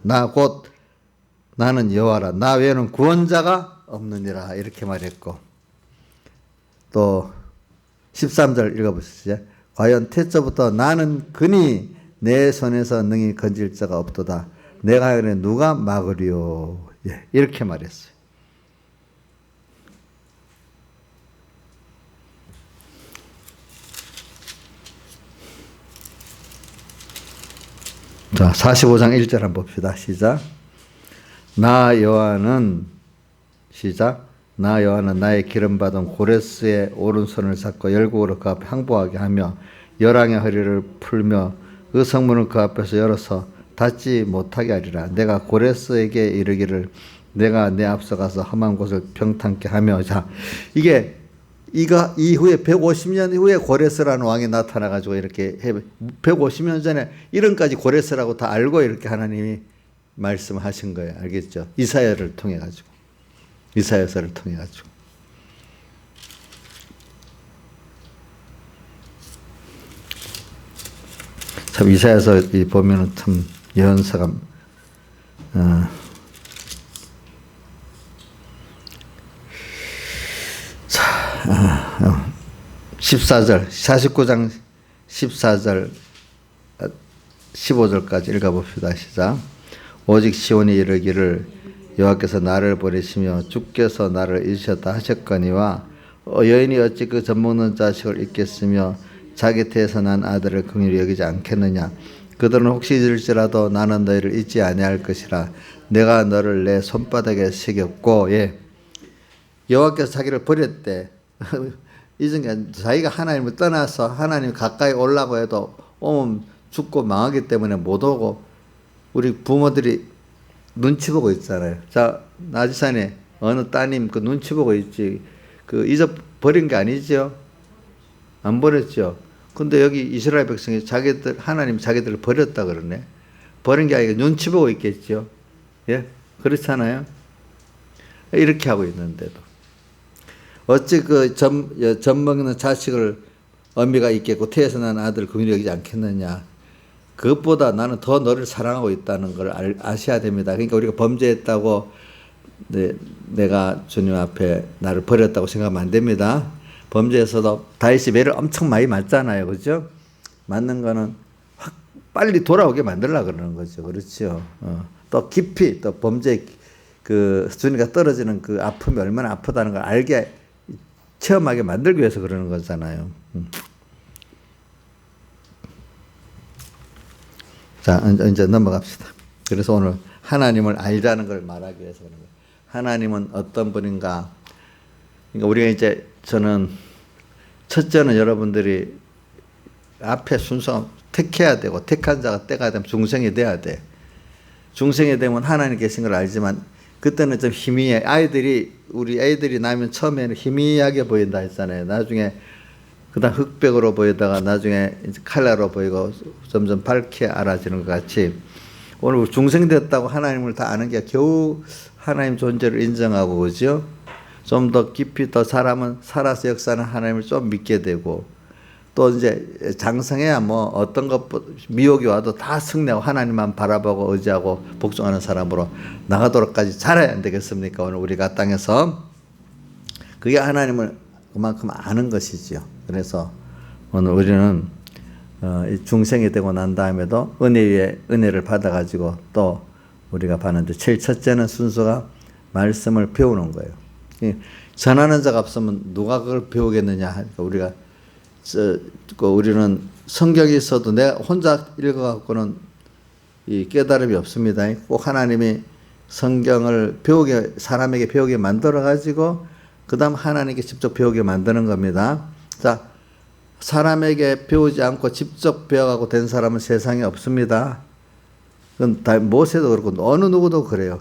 나는 여호와라. 나 외에는 구원자가 없느니라. 이렇게 말했고 또 13절 읽어보시죠. 과연 태초부터 나는 그니 내 손에서 능히 건질 자가 없도다. 내가 하기를 누가 막으리요. 예, 이렇게 말했어요. 자, 45장 1절 한번 봅시다. 시작. 나 여호와는 시작. 나 여호와는 나의 기름받은 고레스의 오른손을 잡고 열국으로 그 앞에 항복하게 하며 열왕의 허리를 풀며 그 성문을 그 앞에서 열어서 닫지 못하게 하리라. 내가 고레스에게 이르기를 내가 내 앞서 가서 험한 곳을 평탄케 하며. 자, 이거 이후에 150년 후에 고레스라는 왕이 나타나가지고 이렇게 150년 전에 이런까지 고레스라고 다 알고 이렇게 하나님이 말씀하신 거예요. 알겠죠? 이사야를 통해 가지고. 이사야서를 통해 가지고. 참 이사야서 보면은 참 예언서가 14절 49장 14절 15절까지 읽어봅시다. 시작. 오직 시온이 이르기를 여호와께서 나를 버리시며 주께서 나를 잊으셨다 하셨거니와 여인이 어찌 그 젖먹는 자식을 잊겠으며 자기 태에서 난 아들을 긍휼히 여기지 않겠느냐. 그들은 혹시 잊을지라도 나는 너희를 잊지 아니할 것이라. 내가 너를 내 손바닥에 새겼고. 예. 여호와께서 자기를 버렸대. 잊은 게 자기가 하나님을 떠나서 하나님 가까이 오려고 해도 오면 죽고 망하기 때문에 못 오고 우리 부모들이 눈치 보고 있잖아요. 자, 나지산에 어느 따님 그 눈치 보고 있지. 그 잊어버린 게 아니죠. 안 버렸죠. 근데 여기 이스라엘 백성이 하나님 자기들을 버렸다 그러네. 버린 게 아니라 눈치 보고 있겠죠. 예? 그렇잖아요. 이렇게 하고 있는데도. 어찌 그 젖 먹는 자식을 어미가 있겠고 태에서 난 아들을 긍휼히 여기지 않겠느냐. 그것보다 나는 더 너를 사랑하고 있다는 걸 아셔야 됩니다. 그러니까 우리가 범죄했다고 내가 주님 앞에 나를 버렸다고 생각하면 안 됩니다. 범죄에서도 다윗이 매를 엄청 많이 맞잖아요. 그죠? 맞는 거는 확 빨리 돌아오게 만들려고 그러는 거죠. 그렇죠. 또 깊이 또 범죄 그 수준이가 떨어지는 그 아픔이 얼마나 아프다는 걸 알게 체험하게 만들기 위해서 그러는 거잖아요. 자, 이제 넘어갑시다. 그래서 오늘 하나님을 알자는 걸 말하기 위해서 그런 거예요. 하나님은 어떤 분인가? 그러니까 우리가 이제 저는 첫째는 여러분들이 앞에 순서 택해야 되고 택한 자가 때가 되면 중생이 돼야 돼. 중생이 되면 하나님 계신 걸 알지만 그때는 좀 희미해. 우리 애들이 나면 처음에는 희미하게 보인다 했잖아요. 나중에 그다음 흑백으로 보이다가 나중에 이제 칼라로 보이고 점점 밝게 알아지는 것 같이 오늘 중생 됐다고 하나님을 다 아는 게 겨우 하나님 존재를 인정하고 그죠? 좀 더 깊이 더 사람은 살아서 역사하는 하나님을 좀 믿게 되고 또 이제 장성해야 뭐 어떤 것 미혹이 와도 다 승리하고 하나님만 바라보고 의지하고 복종하는 사람으로 나가도록까지 잘해야 안 되겠습니까? 오늘 우리가 땅에서 그게 하나님을 그만큼 아는 것이지요. 그래서 오늘 우리는 중생이 되고 난 다음에도 은혜 위에 은혜를 받아가지고 또 우리가 봤는데 제일 첫째는 순서가 말씀을 배우는 거예요. 전하는 자가 없으면 누가 그걸 배우겠느냐 하니까 우리는 성경이 있어도 내가 혼자 읽어갖고는 이 깨달음이 없습니다. 꼭 하나님이 성경을 사람에게 배우게 만들어가지고 그 다음 하나님께 직접 배우게 만드는 겁니다. 자, 사람에게 배우지 않고 직접 배워가고 된 사람은 세상에 없습니다. 그건 다 모세도 그렇고 어느 누구도 그래요.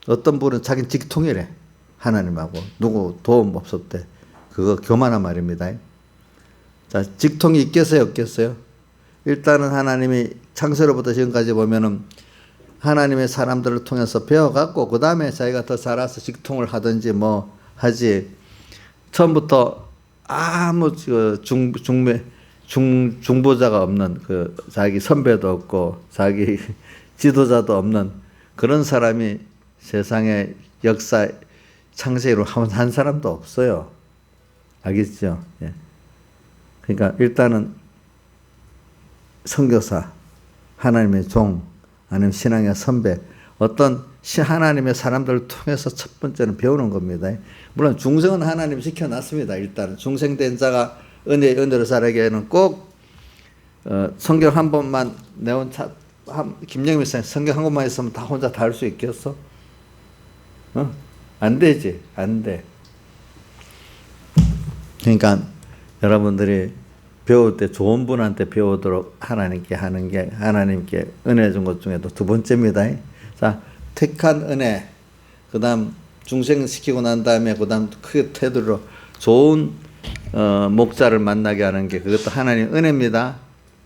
어떤 분은 자기는 직통이래. 하나님하고 누구 도움 없었대. 그거 교만한 말입니다. 자, 직통이 있겠어요, 없겠어요? 일단은 하나님이 창세로부터 지금까지 보면은 하나님의 사람들을 통해서 배워갖고 그 다음에 자기가 더 살아서 직통을 하든지 뭐 하지. 처음부터 아무 중보자가 없는 그 자기 선배도 없고 자기 지도자도 없는 그런 사람이 세상의 역사 창세기로 한 사람도 없어요. 알겠죠? 예. 그러니까 일단은 선교사, 하나님의 종, 아니면 신앙의 선배, 어떤 하나님의 사람들을 통해서 첫 번째는 배우는 겁니다. 물론 중생은 하나님이 시켜놨습니다. 일단 중생된 자가 은혜로 살아가기에는 꼭 성경 한 번만 김영민 선생 성경 한 권만 있으면 다 혼자 다 할 수 있겠어? 안 되지. 안 돼. 그러니까 여러분들이 배울 때 좋은 분한테 배우도록 하나님께 하는 게 하나님께 은혜 준 것 중에도 두 번째입니다. 자, 택한 은혜, 그 다음 중생시키고 난 다음에 그 다음 크게 테두리로 좋은 목자를 만나게 하는 게 그것도 하나님 은혜입니다.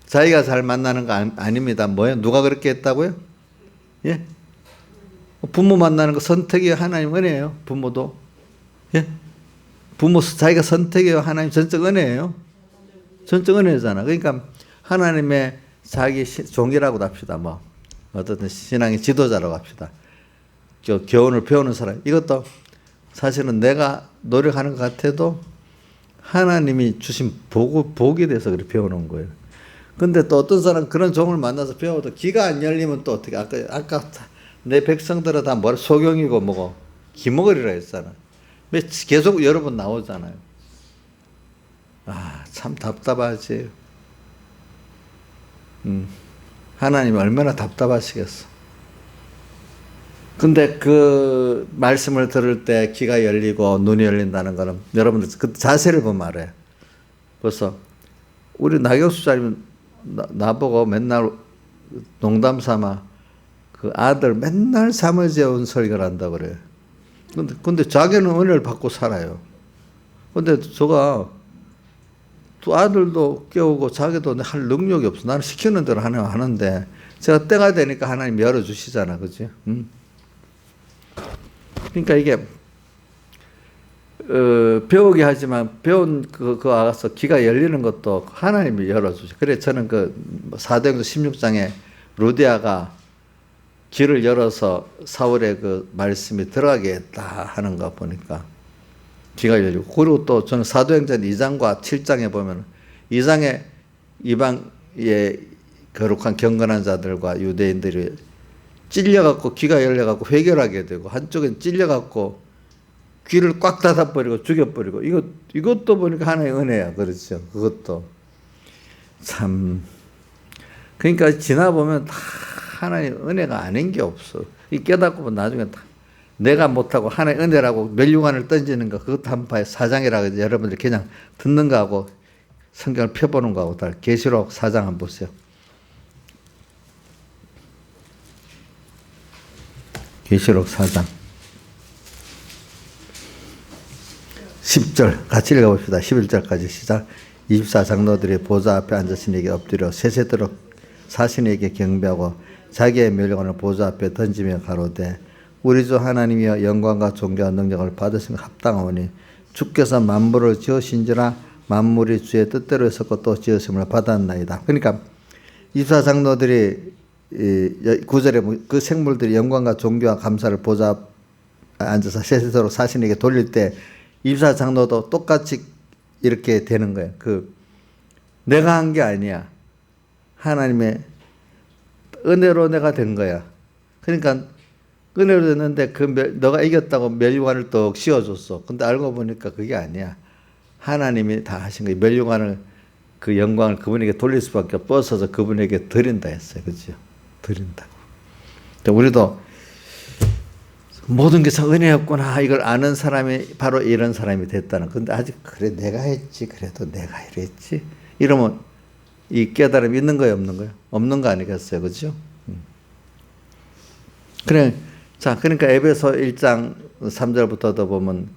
자기가 잘 만나는 거 아닙니다. 뭐예요? 누가 그렇게 했다고요? 예? 부모 만나는 거 선택이 하나님 은혜예요. 부모도. 예? 부모 자기가 선택이에요. 하나님 전적 은혜예요. 전적 은혜잖아. 그러니까 하나님의 자기 종이라고도 합시다. 뭐 어떤 신앙의 지도자라고 합시다. 교훈을 배우는 사람. 이것도 사실은 내가 노력하는 것 같아도 하나님이 주신 복이 돼서 그렇게 배우는 거예요. 근데 또 어떤 사람 그런 종을 만나서 배워도 귀가 안 열리면 또 어떻게 아까 내 백성들은 다 뭘 소경이고 뭐고 기먹으리라 했잖아. 계속 여러 번 나오잖아요. 아, 참 답답하지. 하나님이 얼마나 답답하시겠어. 근데 그 말씀을 들을 때 귀가 열리고 눈이 열린다는 거는 여러분들 그 자세를 보면 알아요. 벌써 우리 나교수 자님 나보고 맨날 농담 삼아 그 아들 맨날 사무재원 설교를 한다고 그래요. 근데 자기는 은혜를 받고 살아요. 근데 저가 또 아들도 깨우고 자기도 할 능력이 없어. 나는 시키는 대로 하는데 제가 때가 되니까 하나님 열어주시잖아. 그치? 그러니까 이게 배우게 하지만 배운 그거 와서 귀가 열리는 것도 하나님이 열어주시. 그래 저는 그 사도행전 16장에 루디아가 길을 열어서 사울의 그 말씀이 들어가게 했다 하는 거 보니까 귀가 열리고, 그리고 또 저는 사도행전 2장과 7장에 보면 2장에 이방의 거룩한 경건한 자들과 유대인들이 찔려갖고 귀가 열려갖고 회결하게 되고 한쪽엔 찔려갖고 귀를 꽉 닫아버리고 죽여버리고 이것도 보니까 하나의 은혜야. 그렇죠. 그것도 참 그러니까 지나보면 다 하나의 은혜가 아닌 게 없어. 이 깨닫고 보면 나중에 다 내가 못하고 하나의 은혜라고 멸류관을 던지는 거 그것도 한번 봐요. 사장이라고 여러분들이 그냥 듣는 거하고 성경을 펴보는 거하고 다 계시록 4장 한번 보세요. 계시록 4장 10절 같이 읽어봅시다. 11절까지 시작. 24장로들이 보좌 앞에 앉으신 이에게 엎드려 세세도록 사신에게 경배하고 자기의 멸류관을 보좌 앞에 던지며 가로되 우리 주 하나님이여 영광과 존귀와 능력을 받으신 합당하오니 주께서 만물을 지으신지라 만물이 주의 뜻대로 했었고 또 지으심을 받았나이다. 그러니까 24장로들이 9절에 그 생물들이 영광과 존귀와 감사를 보좌 앞에 앉아서 세세도록 사신에게 돌릴 때 24장로도 똑같이 이렇게 되는 거예요. 내가 한 게 아니야. 하나님의 은혜로 내가 된 거야. 그러니까 은혜로 됐는데 너가 이겼다고 멸류관을 떡 씌워줬어. 근데 알고 보니까 그게 아니야. 하나님이 다 하신 거예요. 멸류관을 그 영광을 그분에게 돌릴 수밖에 없어서 그분에게 드린다 했어요. 그죠? 드린다고. 우리도 모든 게 다 은혜였구나 이걸 아는 사람이 바로 이런 사람이 됐다는. 근데 아직 그래 내가 했지 그래도 내가 이랬지 이러면 이 깨달음이 있는 거예요 없는 거예요? 없는 거 아니겠어요? 그죠? 그래 자 그러니까 에베소 1장 3절부터도 보면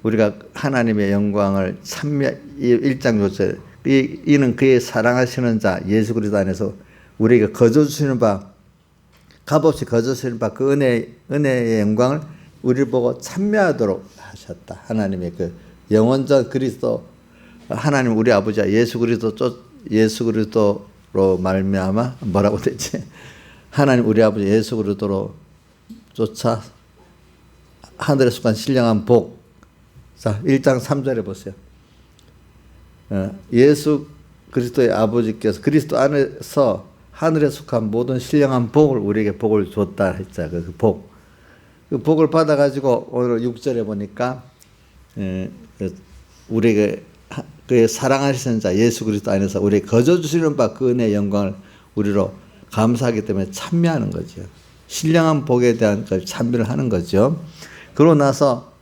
우리가 하나님의 영광을 1장 6절 이는 그의 사랑하시는 자 예수 그리스도 안에서 우리에게 거저 주시는 바 값없이 거저 주시는 바 그 은혜의 영광을 우리를 보고 찬미하도록 하셨다. 하나님의 그 영원전 그리스도 하나님 우리 아버지와 예수 그리스도로 말미암아 뭐라고 됐지? 하나님 우리 아버지 예수 그리스도로 쫓아 하늘에 속한 신령한 복. 자, 1장 3절에 보세요. 예수 그리스도의 아버지께서 그리스도 안에서 하늘에 속한 모든 신령한 복을 우리에게 복을 줬다 했자. 그 복. 그 복을 받아가지고 오늘 6절에 보니까 우리에게 그의 사랑하시는 자 예수 그리스도 안에서 우리에게 거저 주시는 바 그 은혜의 영광을 우리로 감사하기 때문에 찬미하는 거죠. 신령한 복에 대한 걸 찬미를 하는 거죠. 그러고 나서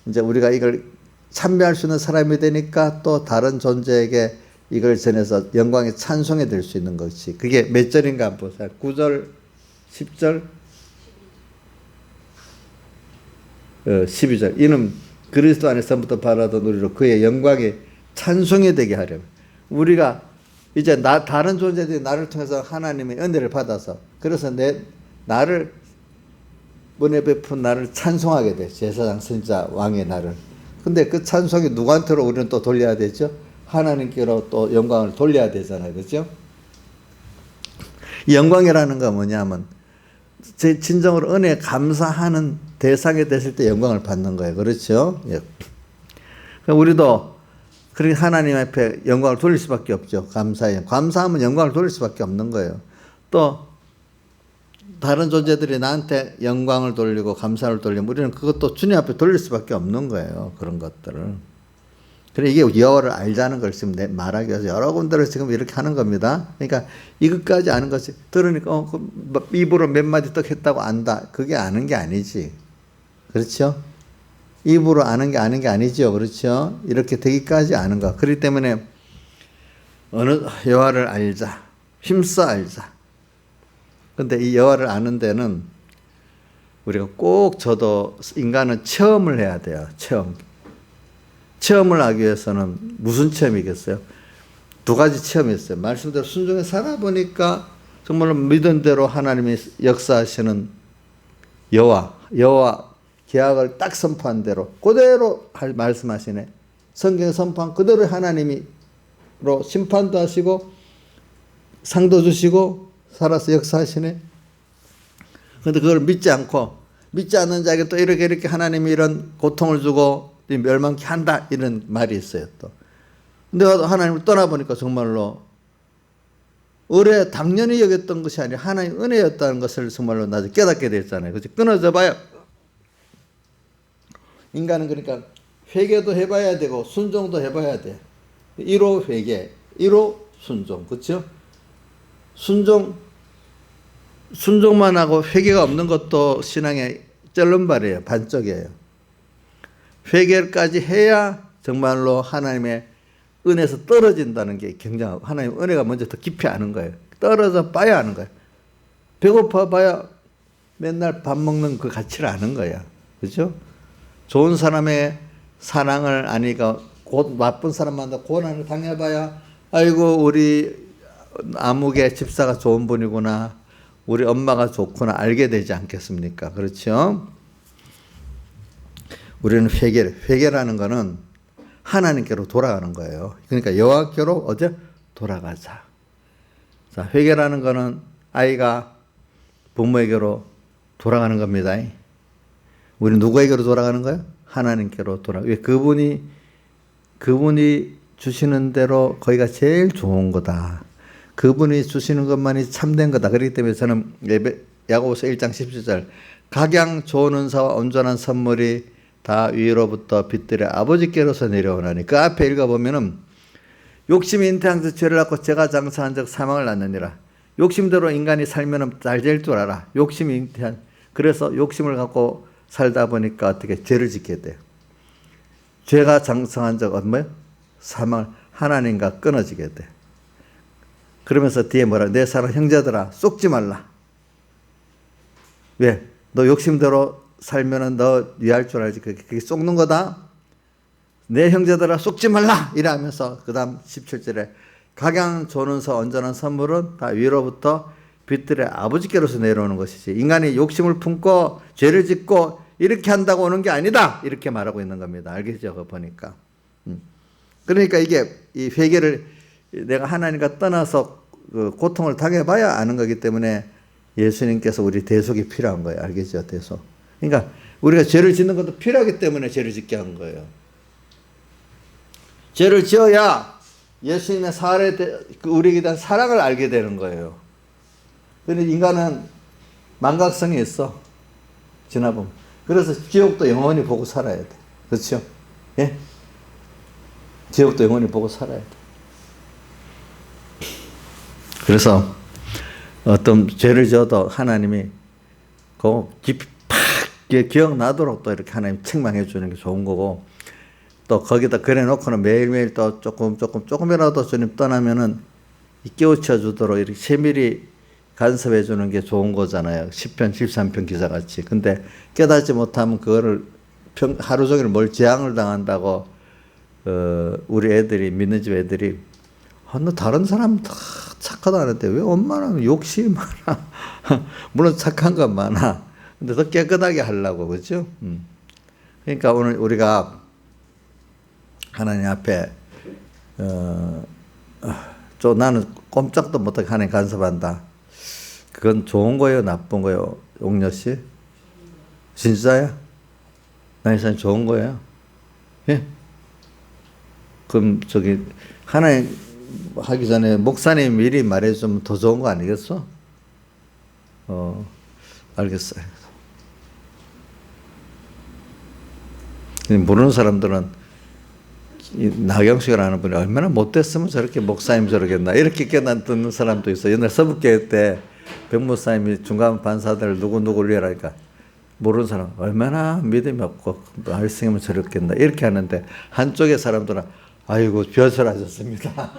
이제 우리가 이걸 찬미할 수 있는 사람이 되니까 또 다른 존재에게 이걸 전해서 영광의 찬송이 될 수 있는 것이 그게 몇 절인가 한번 보세요. 9절, 10절, 12절. 이는 그리스도 안에서부터 바라던 우리로 그의 영광이 찬송이 되게 하려면 우리가 이제 다른 존재들이 나를 통해서 하나님의 은혜를 받아서 그래서 나를 은혜 베푼 나를 찬송하게 돼. 제사장 선지자 왕의 나를. 근데 그 찬송이 누구한테로 우리는 또 돌려야 되죠? 하나님께로 또 영광을 돌려야 되잖아요. 그렇죠? 영광이라는 건 뭐냐면 제 진정으로 은혜에 감사하는 대상이 됐을 때 영광을 받는 거예요. 그렇죠? 예. 우리도 그렇게 하나님 앞에 영광을 돌릴 수밖에 없죠. 감사하면 영광을 돌릴 수밖에 없는 거예요. 또 다른 존재들이 나한테 영광을 돌리고 감사를 돌리면 우리는 그것도 주님 앞에 돌릴 수밖에 없는 거예요. 그런 것들을. 그래 이게 여호와를 알자는 걸 지금 말하기 위해서 여러 군데를 지금 이렇게 하는 겁니다. 그러니까 이것까지 아는 것이 들으니까 입으로 몇 마디 떡 했다고 안다. 그게 아는 게 아니지. 그렇죠? 입으로 아는 게 아니죠. 그렇죠? 이렇게 되기까지 아는 거. 그렇기 때문에 어느 여호와를 알자. 힘써 알자. 근데 이 여호와를 아는 데는 우리가 꼭 저도 인간은 체험을 해야 돼요. 체험을 하기 위해서는 무슨 체험이겠어요? 두 가지 체험이 있어요. 말씀대로 순종해 살아보니까 정말로 믿은 대로 하나님이 역사하시는 여호와 계약을 딱 선포한 대로 그대로 말씀하시네. 성경 선포한 그대로 하나님이로 심판도 하시고 상도 주시고 살아서 역사하시네. 그런데 그걸 믿지 않는 자에게 또 이렇게 하나님이 이런 고통을 주고 멸망케 한다 이런 말이 있어요. 또 근데 하나님을 떠나보니까 정말로 의뢰 당연히 여겼던 것이 아니라 하나님 은혜였다는 것을 정말로 나중에 깨닫게 됐잖아요. 그렇지? 끊어져 봐요. 인간은 그러니까 회개도 해봐야 되고 순종도 해봐야 돼. 1호 회개, 1호 순종, 그렇죠? 순종만 하고 회개가 없는 것도 신앙의 쩔름발이에요. 반쪽이에요. 회개까지 해야 정말로 하나님의 은혜에서 떨어진다는 게 굉장하고, 하나님 은혜가 먼저 더 깊이 아는 거예요. 떨어져 봐야 아는 거예요. 배고파 봐야 맨날 밥 먹는 그 가치를 아는 거야. 그죠? 좋은 사람의 사랑을 아니까 곧 나쁜 사람 만나 고난을 당해봐야 아이고 우리 아무개 집사가 좋은 분이구나, 우리 엄마가 좋구나 알게 되지 않겠습니까? 그렇죠? 우리는 회개라는 거는 하나님께로 돌아가는 거예요. 그러니까 여호와께로 어제 돌아가자. 자, 회개라는 거는 아이가 부모에게로 돌아가는 겁니다. 우리 누구에게로 돌아가는 거예요? 하나님께로 왜? 그분이 주시는 대로 거기가 제일 좋은 거다. 그분이 주시는 것만이 참된 거다. 그렇기 때문에 저는 야고보서 1장 17절 각양 좋은 은사와 온전한 선물이 다 위로부터 빛들의 아버지께로서 내려오나니, 그 앞에 읽어보면은 욕심이 잉태하면서 죄를 낳고 죄가 장사한 적 사망을 낳느니라. 욕심대로 인간이 살면은 잘 될 줄 알아. 욕심이 잉태한, 그래서 욕심을 갖고 살다 보니까 어떻게 죄를 짓게 돼. 죄가 장사한 적 뭐예요? 사망을, 하나님과 끊어지게 돼. 그러면서 뒤에 뭐라, 내 사랑 형제들아 속지 말라. 왜? 너 욕심대로 살면은 너 위할 줄 알지. 그게 속는 거다. 내 형제들아 속지 말라 이러면서 그 다음 17절에 각양 좋은서 온전한 선물은 다 위로부터 빛들의 아버지께로서 내려오는 것이지, 인간이 욕심을 품고 죄를 짓고 이렇게 한다고 오는 게 아니다, 이렇게 말하고 있는 겁니다. 알겠죠? 그거 보니까. 그러니까 이게 이 회개를 내가 하나님과 떠나서 그 고통을 당해봐야 아는 거기 때문에 예수님께서 우리 대속이 필요한 거예요. 알겠죠? 대속. 그러니까 우리가 죄를 짓는 것도 필요하기 때문에 죄를 짓게 한 거예요. 죄를 지어야 예수님의 우리에게 대한 사랑을 알게 되는 거예요. 그런데 인간은 망각성이 있어. 지나보면. 그래서 지옥도 영원히 보고 살아야 돼. 그렇죠? 예? 지옥도 영원히 보고 살아야 돼. 그래서 어떤 죄를 지어도 하나님이 깊이 팍 기억나도록 또 이렇게 하나님 책망해 주는 게 좋은 거고, 또 거기다 그래 놓고는 매일매일 또 조금이라도 주님 떠나면은 깨우쳐 주도록 이렇게 세밀히 간섭해 주는 게 좋은 거잖아요. 10편, 13편 기사같이. 근데 깨닫지 못하면 그거를 하루 종일 뭘 재앙을 당한다고, 우리 애들이, 믿는 집 애들이, 너 다른 사람 다 착하다 하는데 왜 엄마는 욕심이 많아? 물론 착한 건 많아. 근데 더 깨끗하게 하려고, 그죠? 그러니까 오늘 우리가 하나님 앞에, 나는 꼼짝도 못하게 하나님 간섭한다. 그건 좋은 거예요? 나쁜 거예요? 옥녀 씨? 진짜야? 나이산 좋은 거예요? 예? 그럼 하나님 하기 전에 목사님 미리 말해주면 더 좋은 거 아니겠어? 알겠어요. 모르는 사람들은 나경식을 아는 분이 얼마나 못됐으면 저렇게 목사님 저러겠나 이렇게 깨닫는 듣는 사람도 있어. 옛날 서북교회 때 백목사님이 중간 반사들 누구를 위하라니까 모르는 사람 얼마나 믿음이 없고 말씀이면 저렇겠나 이렇게 하는데, 한쪽의 사람들은 아이고 벼슬하셨습니다.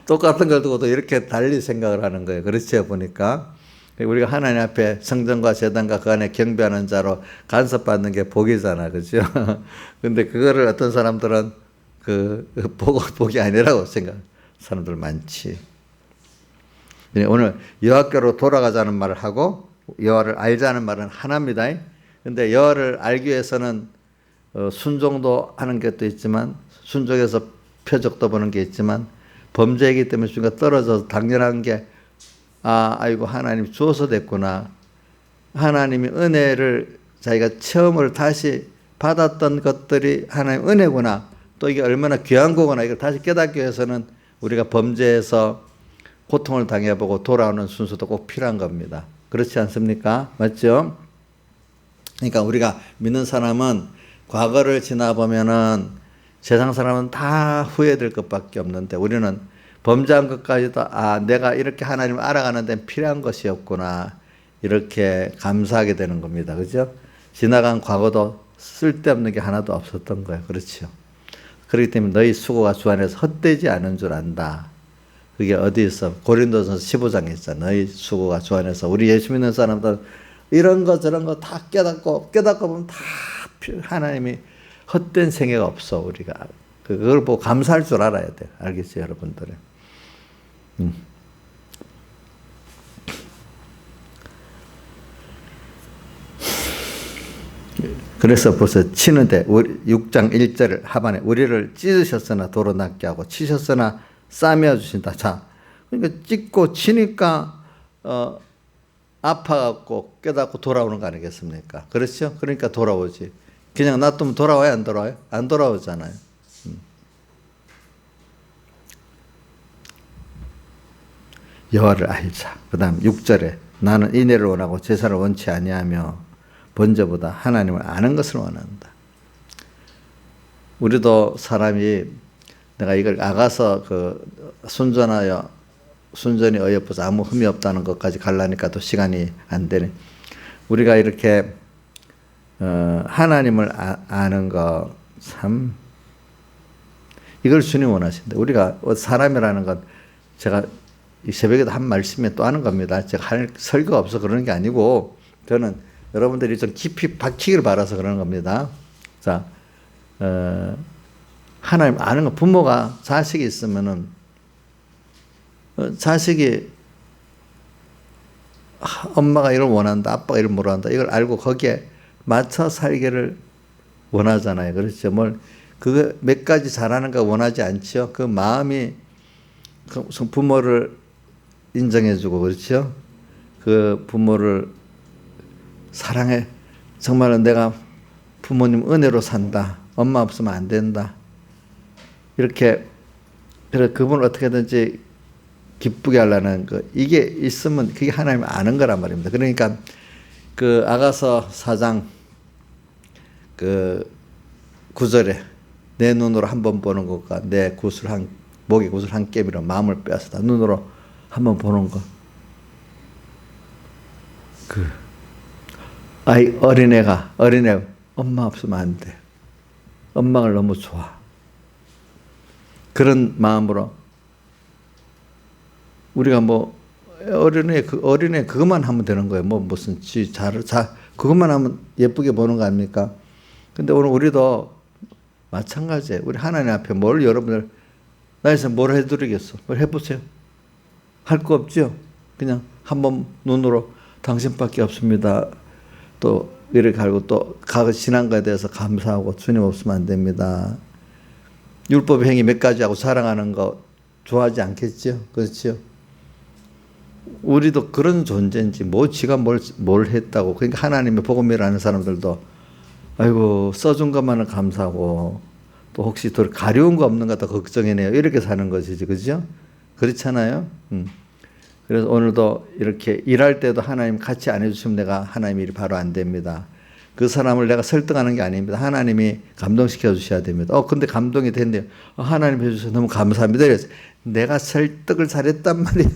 똑같은 걸 두고도 이렇게 달리 생각을 하는 거예요. 그렇죠? 보니까 우리가 하나님 앞에 성전과 제단과 그 안에 경배하는 자로 간섭받는 게 복이잖아. 그죠? 근데 그거를 어떤 사람들은 복이 아니라고 생각하는 사람들 많지. 오늘 여호와께로 돌아가자는 말을 하고 여호와를 알자는 말은 하나입니다. 근데 여호와를 알기 위해서는 순종도 하는 것도 있지만, 순종에서 표적도 보는 게 있지만, 범죄이기 때문에 우리가 떨어져서 당연한 게, 아이고 하나님 주어서 됐구나, 하나님이 은혜를 자기가 체험을 다시 받았던 것들이 하나님 은혜구나, 또 이게 얼마나 귀한 거구나, 이걸 다시 깨닫기 위해서는 우리가 범죄에서 고통을 당해보고 돌아오는 순서도 꼭 필요한 겁니다. 그렇지 않습니까? 맞죠? 그러니까 우리가 믿는 사람은 과거를 지나보면은 세상 사람은 다 후회될 것밖에 없는데 우리는 범죄한 것까지도 내가 이렇게 하나님을 알아가는 데 필요한 것이었구나 이렇게 감사하게 되는 겁니다. 그죠? 지나간 과거도 쓸데없는 게 하나도 없었던 거예요. 그렇죠? 그렇기 때문에 너희 수고가 주 안에서 헛되지 않은 줄 안다. 그게 어디 있어? 고린도전서 15장에 있어. 너희 수고가 주 안에서. 우리 예수 믿는 사람들 이런 거 저런 거 다 깨닫고 보면 다 하나님이 헛된 생애가 없어. 우리가 그걸 보고 감사할 줄 알아야 돼. 알겠죠, 여러분들은? 그래서 벌써 치는데 6장 1절 하반에 우리를 찢으셨으나 도로 낫게 하고 치셨으나 싸매어 주신다. 자, 그러니까 찢고 치니까 아파갖고 깨닫고 돌아오는 거 아니겠습니까? 그렇죠? 그러니까 돌아오지. 그냥 놔두면 돌아와요? 안 돌아와요? 안 돌아오잖아요. 여호와를 알자. 그 다음 6절에 나는 인애를 원하고 제사를 원치 아니하며 번제보다 하나님을 아는 것을 원한다. 우리도 사람이 내가 이걸 아가서 순전히 어여뻐서 아무 흠이 없다는 것까지 가려니까 또 시간이 안 되네. 우리가 이렇게 하나님을 아는 거 참 이걸 주님 원하신다. 우리가 사람이라는 건 제가 이 새벽에도 한 말씀에 또 하는 겁니다. 제가 할 설교가 없어 그러는 게 아니고 저는 여러분들이 좀 깊이 박히기를 바라서 그러는 겁니다. 자, 하나님 아는 거 부모가 자식이 있으면은 자식이 엄마가 이걸 원한다, 아빠가 이걸 원한다 이걸 알고 거기에 맞춰 살기를 원하잖아요. 그렇죠? 그거 몇 가지 잘하는 거 원하지 않죠. 그 마음이 부모를 인정해주고 그렇죠. 그 부모를 사랑해. 정말로 내가 부모님 은혜로 산다. 엄마 없으면 안 된다. 이렇게 그래 그분을 어떻게든지 기쁘게 하려는 거 이게 있으면 그게 하나님 아는 거란 말입니다. 그러니까 그 아가서 4장 그 9절에 내 눈으로 한 번 보는 것과 내 목에 구슬 한 깸이로 마음을 빼앗았다. 눈으로 한 번 보는 것. 어린애가 엄마 없으면 안 돼. 엄마가 너무 좋아. 그런 마음으로 우리가 어린애 그것만 하면 되는 거예요. 무슨 그것만 하면 예쁘게 보는 거 아닙니까? 근데 오늘 우리도 마찬가지예요. 우리 하나님 앞에 여러분들 나에서 뭘 해드리겠어? 뭘 해보세요. 할 거 없죠? 그냥 한번 눈으로 당신밖에 없습니다. 또 이렇게 알고 또 지난 거에 대해서 감사하고 주님 없으면 안 됩니다. 율법 행위 몇 가지 하고 사랑하는 거 좋아하지 않겠죠? 그렇죠? 우리도 그런 존재인지 지가 뭘 했다고. 그러니까 하나님의 복음이라는 사람들도 아이고 써준 것만은 감사하고 또 혹시 더 가려운 거 없는가 더 걱정이네요. 이렇게 사는 것이지. 그죠? 그렇잖아요. 그래서 오늘도 이렇게 일할 때도 하나님 같이 안 해주시면 내가 하나님 일이 바로 안 됩니다. 그 사람을 내가 설득하는 게 아닙니다. 하나님이 감동시켜 주셔야 됩니다. 근데 감동이 됐네요. 하나님 해주셔서 너무 감사합니다. 이래서 내가 설득을 잘했단 말이야.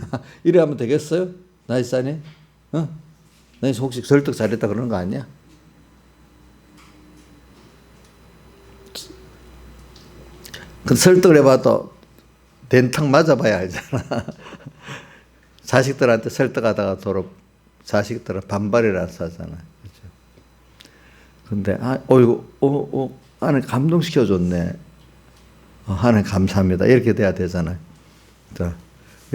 이래 하면 되겠어요? 나이사님? 나이사 혹시 설득 잘했다 그러는 거 아니야? 그 설득을 해봐도 된탕 맞아봐야 알잖아. 자식들한테 설득하다가 자식들은 반발이라서 하잖아. 그렇죠? 근데, 하나님 감동시켜줬네. 하나님 감사합니다. 이렇게 돼야 되잖아요. 자,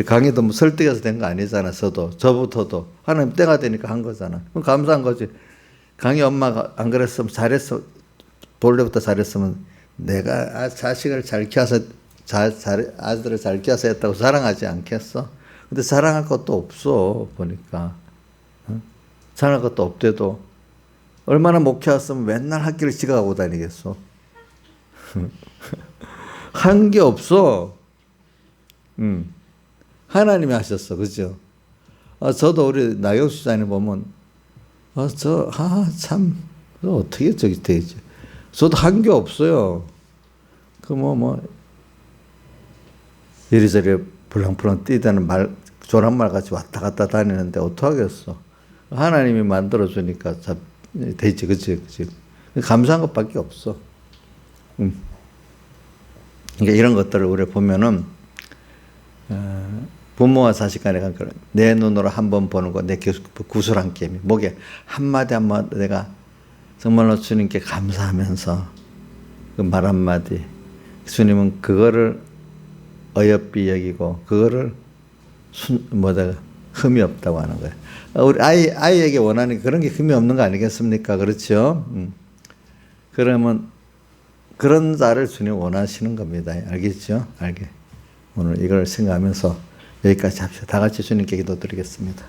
강의도 설득해서 된 거 아니잖아. 저부터도. 하나님 때가 되니까 한 거잖아. 그럼 감사한 거지. 강의 엄마가 안 그랬으면 본래부터 잘했으면 내가 자식을 잘 키워서, 아들을 잘 키워서 했다고 자랑하지 않겠어? 근데 자랑할 것도 없어, 보니까. 자랑할 것도 없대도. 얼마나 못 키웠으면 맨날 학교를 지가 가고 다니겠어. 한 게 없어. 하나님이 하셨어. 그죠? 저도 우리 나경수 집사님 보면, 참, 어떻게 저기 되지? 저도 한 게 없어요. 이리저리 불렁불렁 뛰다는 조랑말 같이 왔다 갔다 다니는데 어떡하겠어. 하나님이 만들어주니까 되지, 그치. 감사한 것밖에 없어. 그러니까 이런 것들을 우리 보면은, 부모와 자식 간의 관계를 내 눈으로 한 번 보는 거, 내 구슬한 게임이 목에 한마디 한마디 내가 정말로 주님께 감사하면서 그 말 한마디, 주님은 그거를 어여삐 여기고 그거를 흠이 없다고 하는 거예요. 우리 아이에게 원하는 그런 게 흠이 없는 거 아니겠습니까? 그렇죠? 그러면 그런 자를 주님 원하시는 겁니다. 알겠죠? 오늘 이걸 생각하면서 여기까지 합시다. 다 같이 주님께 기도드리겠습니다.